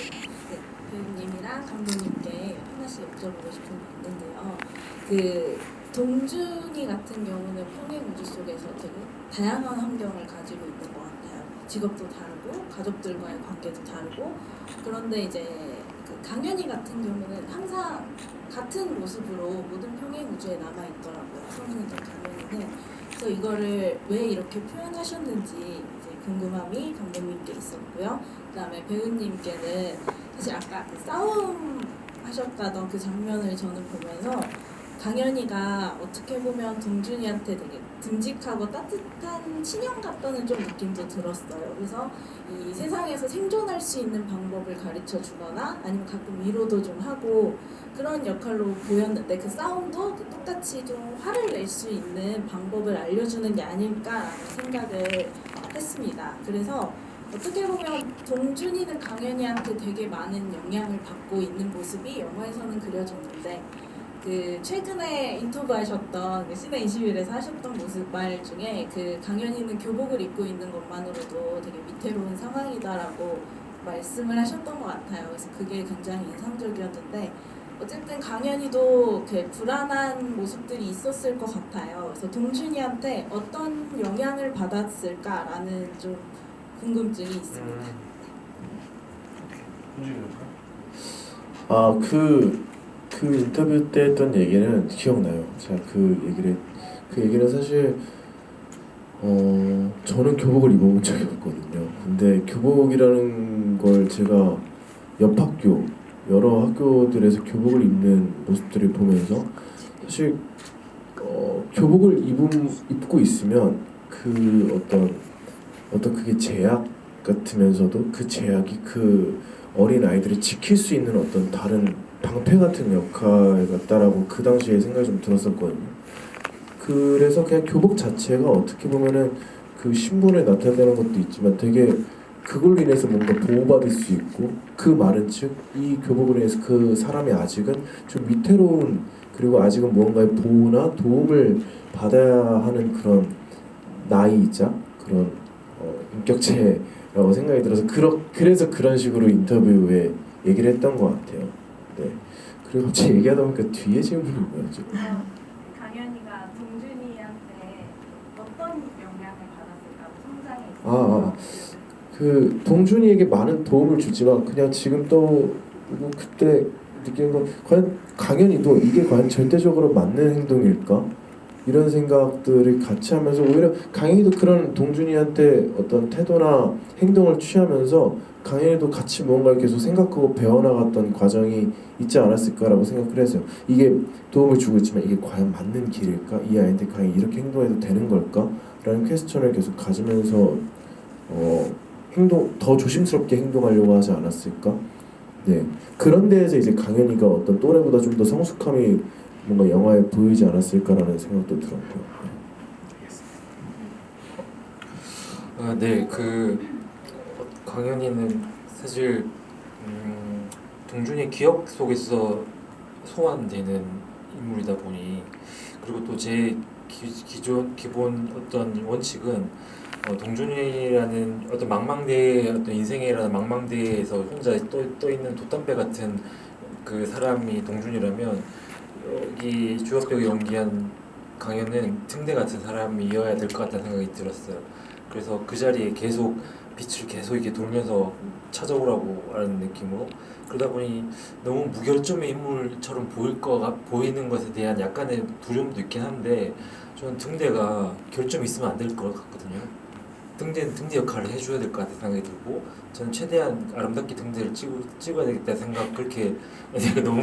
네, 배우님이랑 감독님께 하나씩 여쭤보고 싶은 게 있는데요. 그 동준이 같은 경우는 평행 우주 속에서 되게 다양한 환경을 가지고 있는 것 같아요. 직업도 다르고 가족들과의 관계도 다르고 그런데 이제 그 강현이 같은 경우는 항상 같은 모습으로 모든 평행 우주에 남아 있더라고요. 성인이든 강현이는. 그래서 이거를 왜 이렇게 표현하셨는지 이제 궁금함이 감독님께 있었고요. 그다음에 배우님께는 사실 아까 그 싸움 하셨다던 그 장면을 저는 보면서 강현이가 어떻게 보면 동준이한테 되게 듬직하고 따뜻한 친형 같다는 좀 느낌도 들었어요. 그래서 이 세상에서 생존할 수 있는 방법을 가르쳐 주거나 아니면 가끔 위로도 좀 하고 그런 역할로 보였는데 그 싸움도 그 똑같이 좀 화를 낼 수 있는 방법을 알려주는 게 아닐까라는 생각을 했습니다. 그래서 어떻게 보면 동준이는 강현이한테 되게 많은 영향을 받고 있는 모습이 영화에서는 그려졌는데 그 최근에 인터뷰하셨던 그 시내 21에서 하셨던 모습 말 중에 그 강현이는 교복을 입고 있는 것만으로도 되게 위태로운 상황이다라고 말씀을 하셨던 것 같아요. 그래서 그게 굉장히 인상적이었는데 어쨌든 강현이도 그 불안한 모습들이 있었을 것 같아요. 그래서 동준이한테 어떤 영향을 받았을까라는 좀 궁금증이 있습니다.
아, 그 인터뷰 때 했던 얘기는 기억나요. 제가 그 얘기는 사실 저는 교복을 입어본 적이 없거든요. 근데 교복이라는 걸 제가 옆 학교 여러 학교들에서 교복을 입는 모습들을 보면서 사실 교복을 입고 있으면 그 어떤 그게 제약 같으면서도 그 제약이 그 어린 아이들을 지킬 수 있는 어떤 다른 방패 같은 역할 같다라고 그 당시에 생각이 좀 들었었거든요. 그래서 그냥 교복 자체가 어떻게 보면은 그 신분을 나타내는 것도 있지만 되게 그걸로 인해서 뭔가 보호받을 수 있고 그 말은 즉 이 교복으로 인해서 그 사람이 아직은 좀 위태로운 그리고 아직은 무언가의 보호나 도움을 받아야 하는 그런 나이이자 그런 인격체라고 생각이 들어서 그래서 그런 식으로 인터뷰에 얘기를 했던 것 같아요. 네. 그리고 갑자기 얘기하다 보니까 뒤에 질문이 뭐였죠?
강현이가 동준이한테 어떤 영향을 받았을까? 성장에
그 동준이에게 많은 도움을 주지만 그냥 지금 또 그때 느끼는 건 과연 강현이도 이게 과연 절대적으로 맞는 행동일까? 이런 생각들을 같이 하면서 오히려 강현이도 그런 동준이한테 어떤 태도나 행동을 취하면서 강현이도 같이 무언가를 계속 생각하고 배워나갔던 과정이 있지 않았을까라고 생각을 해서요. 이게 도움을 주고 있지만 이게 과연 맞는 길일까? 이 아이한테 과연 이렇게 행동해도 되는 걸까? 라는 퀘스천을 계속 가지면서 더 조심스럽게 행동하려고 하지 않았을까? 네. 그런 데에서 이제 강현이가 어떤 또래보다 좀 더 성숙함이 뭔가 영화에 보이지 않았을까라는 생각도 들었고요.
네, 그 강현이는 사실 동준의 기억 속에서 소환되는 인물이다 보니 그리고 또 제 기본 어떤 원칙은 동준이라는 어떤 망망대해 어떤 인생이라는 망망대해에서 혼자 떠 있는 돛담배 같은 그 사람이 동준이라면 여기 주혁벽이 연기한 강현은 등대 같은 사람이어야 될 것 같다는 생각이 들었어요. 그래서 그 자리에 계속 빛을 계속 이렇게 돌면서 찾아오라고 하는 느낌으로 그러다 보니 너무 무결점의 인물처럼 보이는 것에 대한 약간의 두려움도 있긴 한데 저는 등대가 결점이 있으면 안 될 것 같거든요. 등대는 등대 역할을 해줘야 될 것 같은 생각이 들고 저는 최대한 아름답게 등대를 찍어야 되겠다 생각 그렇게 너무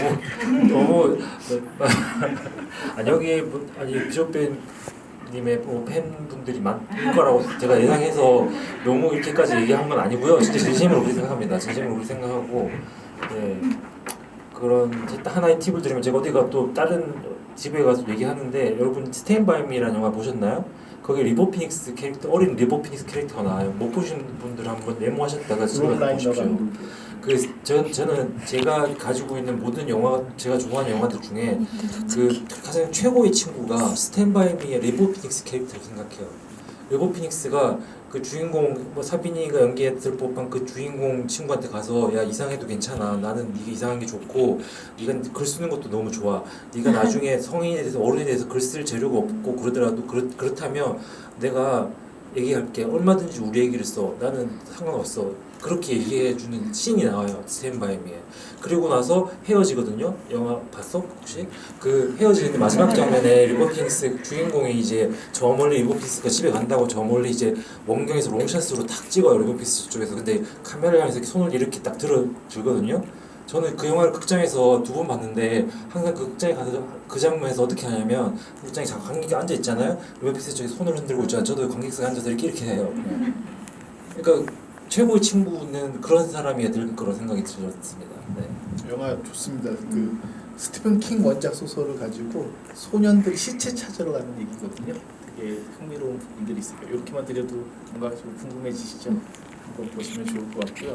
아니 여기 비숍배님의 팬분들이 많을 거라고 제가 예상해서 너무 이렇게까지 얘기한 건 아니고요. 진짜 진심으로 그렇게 생각합니다. 진심으로 그렇게 생각하고 네. 그런 하나의 팁을 드리면 제가 어디가 또 다른 집에 가서 얘기하는데 여러분 스탠 바이 미라는 영화 보셨나요? 거기 리버 피닉스 캐릭터 어린 리버 피닉스 캐릭터가 나와요. 못 보신 분들 한번 메모하셨다가 집에 가서 보십시오. 저는 제가 가지고 있는 모든 영화 제가 좋아하는 영화들 중에 그 가장 최고의 친구가 스탠 바이 미의 리버 피닉스 캐릭터라고 생각해요. 리버 피닉스가 그 주인공 사빈이가 연기했을 법한 그 주인공 친구한테 가서 야 이상해도 괜찮아 나는 네가 이상한 게 좋고 네가 글 쓰는 것도 너무 좋아 네가 나중에 성인이 돼서 어른이 돼서 글 쓸 재료가 없고 그러더라도 그렇다면 내가 얘기할게 얼마든지 우리 얘기를 써 나는 상관없어 그렇게 얘기해주는 씬이 나와요. 스탠 바이 미에. 그리고 나서 헤어지거든요. 영화 봤어? 혹시? 그 헤어지는 마지막 장면에 리버핑스 주인공이 이제 저 멀리 리버핑스가 집에 간다고 저 멀리 이제 원경에서 롱샷으로 탁 찍어요. 리버핑스 쪽에서. 근데 카메라를 향해서 손을 이렇게 딱 들거든요. 저는 그 영화를 극장에서 2번 봤는데 항상 그 극장에 가서 그 장면에서 어떻게 하냐면 극장에 자꾸 관객이 앉아 있잖아요. 리버핑스 쪽에 손을 흔들고 있잖아요. 저도 관객석에 앉아서 이렇게 해요. 그러니까 최고의 친구는 그런 사람이어야 될 거라고 생각이 들었습니다. 네.
영화 좋습니다. 그 스티븐 킹 원작 소설을 가지고 소년들 시체 찾으러 가는 얘기거든요. 되게 흥미로운 부분들이 있어요. 이렇게만 드려도 뭔가 좀 궁금해지시죠? 한번 보시면 좋을 것 같고요.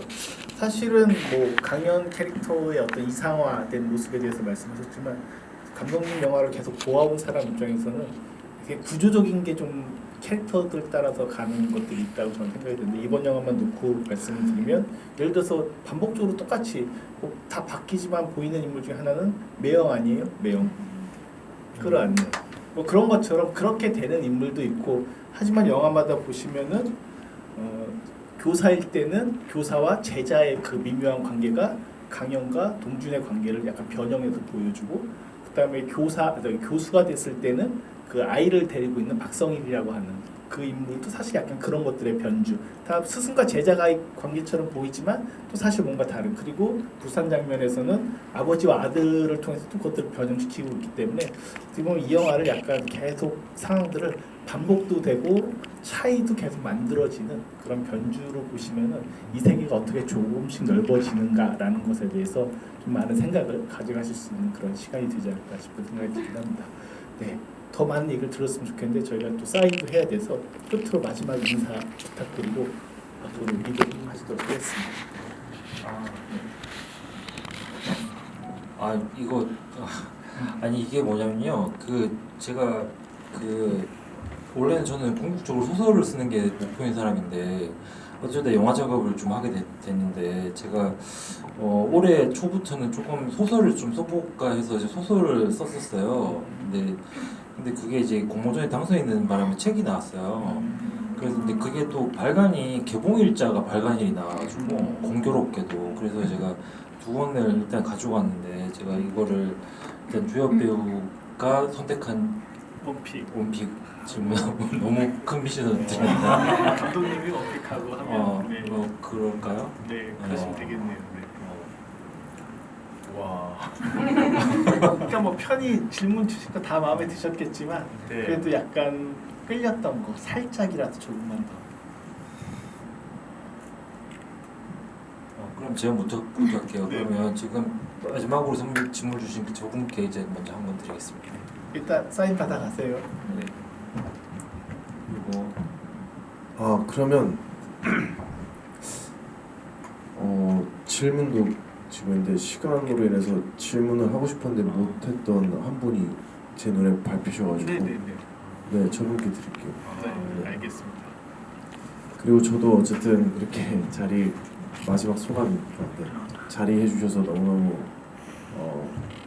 사실은 뭐 강연 캐릭터의 어떤 이상화된 모습에 대해서 말씀하셨지만 감독님 영화를 계속 보아온 사람 입장에서는 되게 구조적인 게 좀 캐릭터들 따라서 가는 것들이 있다고 저는 생각이 드는데 이번 영화만 놓고 말씀을 드리면 예를 들어서 반복적으로 똑같이 다 바뀌지만 보이는 인물 중에 하나는 매형 아니에요? 매형 끌어안는 뭐 그런 것처럼 그렇게 되는 인물도 있고 하지만 영화마다 보시면은 교사일 때는 교사와 제자의 그 미묘한 관계가 강연과 동준의 관계를 약간 변형해서 보여주고 그 다음에 교수가 됐을 때는 그 아이를 데리고 있는 박성일이라고 하는 그 인물도 사실 약간 그런 것들의 변주 다 스승과 제자가의 관계처럼 보이지만 또 사실 뭔가 다른 그리고 부산 장면에서는 아버지와 아들을 통해서 또 그것들을 변형시키고 있기 때문에 지금 이 영화를 약간 계속 상황들을 반복도 되고 차이도 계속 만들어지는 그런 변주로 보시면은 이 세계가 어떻게 조금씩 넓어지는가라는 것에 대해서 좀 많은 생각을 가져가실 수 있는 그런 시간이 되지 않을까 싶은 생각이 들긴 합니다. 네. 더 많은 얘기를 들었으면 좋겠는데 저희가 또 사인도 해야 돼서 끝으로 마지막 인사 부탁드리고 앞으로 리뷰하시도록 하겠습니다.
이거 아니 이게 뭐냐면요. 그 제가 그 원래는 저는 궁극적으로 소설을 쓰는 게 목표인 사람인데 어쩌다 영화 작업을 좀 하게 됐는데 제가 올해 초부터는 조금 소설을 좀 써볼까 해서 이제 소설을 썼었어요. 근데 그게 이제 공모전에 당선이 있는 바람에 책이 나왔어요. 그래서 근데 그게 또 발간이 개봉일자가 발간일이 나와가지고 공교롭게도 그래서 제가 2권을 일단 가져왔는데 제가 이거를 일단 주연 배우가 선택한 원픽 지금 너무 큰 미션을 드립니다.
감독님이 원픽하고 하면
뭐 그럴까요?
네 그러시면 되겠네요. 와. 그러니까 뭐 편히 질문 주신 거 다 마음에 드셨겠지만 그래도 약간 끌렸던 거 살짝이라도 조금만 더.
그럼 제가 부탁할게요.
네.
그러면 지금 마지막으로 질문 주신 그 저분께 이제 먼저 한번 드리겠습니다.
일단 사인 받아 가세요.
네. 그리고
그러면 질문도 지금 있는데 시간으로 인해서 질문을 하고 싶었는데 못했던 한 분이 제 눈에 밟히셔가지고 네 저분께 드릴게요.
네, 알겠습니다.
그리고 저도 어쨌든 이렇게 자리 마지막 소감 자리 해주셔서 너무너무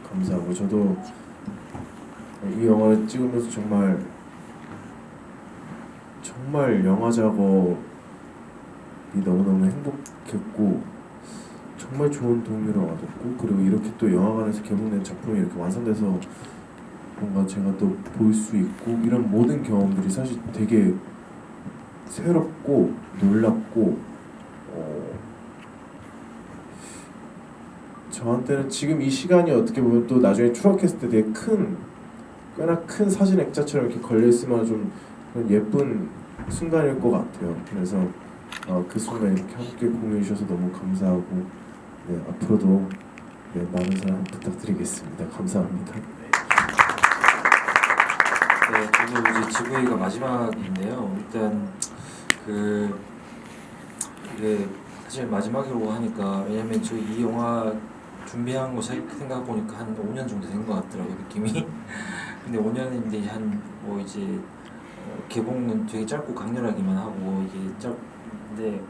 감사하고 저도 이 영화를 찍으면서 정말 영화 작업이 너무너무 행복했고 정말 좋은 동료를 얻었고 그리고 이렇게 또 영화관에서 개봉된 작품이 이렇게 완성돼서 뭔가 제가 또 볼 수 있고 이런 모든 경험들이 사실 되게 새롭고 놀랍고 저한테는 지금 이 시간이 어떻게 보면 또 나중에 추억했을 때 되게 꽤나 큰 사진 액자처럼 이렇게 걸려있으면 좀 그런 예쁜 순간일 것 같아요. 그래서 그 순간 이렇게 함께 공유해 주셔서 너무 감사하고 네, 앞으로도 많은 사랑 부탁드리겠습니다. 감사합니다.
네, 저도 이제 GV가 마지막인데요. 일단 이게 사실 마지막이라고 하니까 왜냐면 저 이 영화 준비한 거 생각 보니까 한 5년 정도 된 것 같더라고요 느낌이. 근데 5년인데 뭐 이제 개봉은 되게 짧고 강렬하기만 하고 이게 근데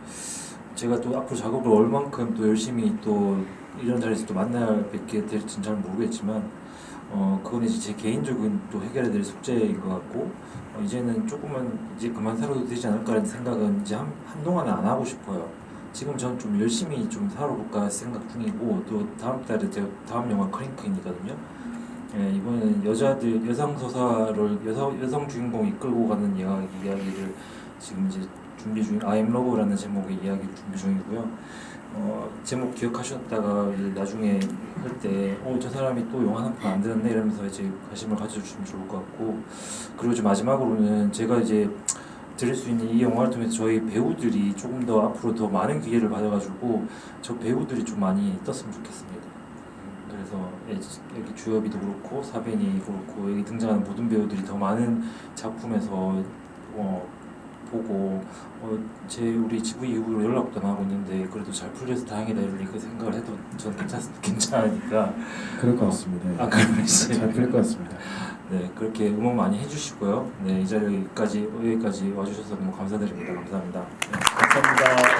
제가 또 앞으로 작업을 얼만큼 또 열심히 또 이런 자리에서 또 뵙게 될지는 잘 모르겠지만 그건 이제 제 개인적인 또 해결해야 될 숙제인 것 같고 이제는 조금은 이제 그만 살아도 되지 않을까라는 생각은 이제 한동안은 안 하고 싶어요. 지금 전 좀 열심히 좀 살아볼까 생각 중이고 또 다음 달에 제가 다음 영화 크랭크인이거든요. 예, 이번에는 여성 서사를 여성 주인공이 이끌고 가는 이야기를 지금 이제 준비 중, I Am Love라는 제목의 이야기를 준비 중이고요. 제목 기억하셨다가 이제 나중에 할 때 저 사람이 또 영화 한 편 안 들었네 이러면서 이제 관심을 가져주시면 좋을 것 같고, 그리고 이제 마지막으로는 제가 이제 드릴 수 있는 이 영화를 통해서 저희 배우들이 조금 더 앞으로 더 많은 기회를 받아가지고 저 배우들이 좀 많이 떴으면 좋겠습니다. 그래서 여기 주엽이도 그렇고 사벤이 그렇고 여기 등장하는 모든 배우들이 더 많은 작품에서 보고 우리 GV 이후로 연락도 안 하고 있는데 그래도 잘 풀려서 다행이다 이렇게 생각을 해도 전 괜찮으니까
그럴 것 같습니다.
그러시
잘 풀릴 것 같습니다.
네, 그렇게 응원 많이 해주시고요. 네, 이 자리까지 여기까지 와주셔서 너무 감사드립니다. 감사합니다.
감사합니다.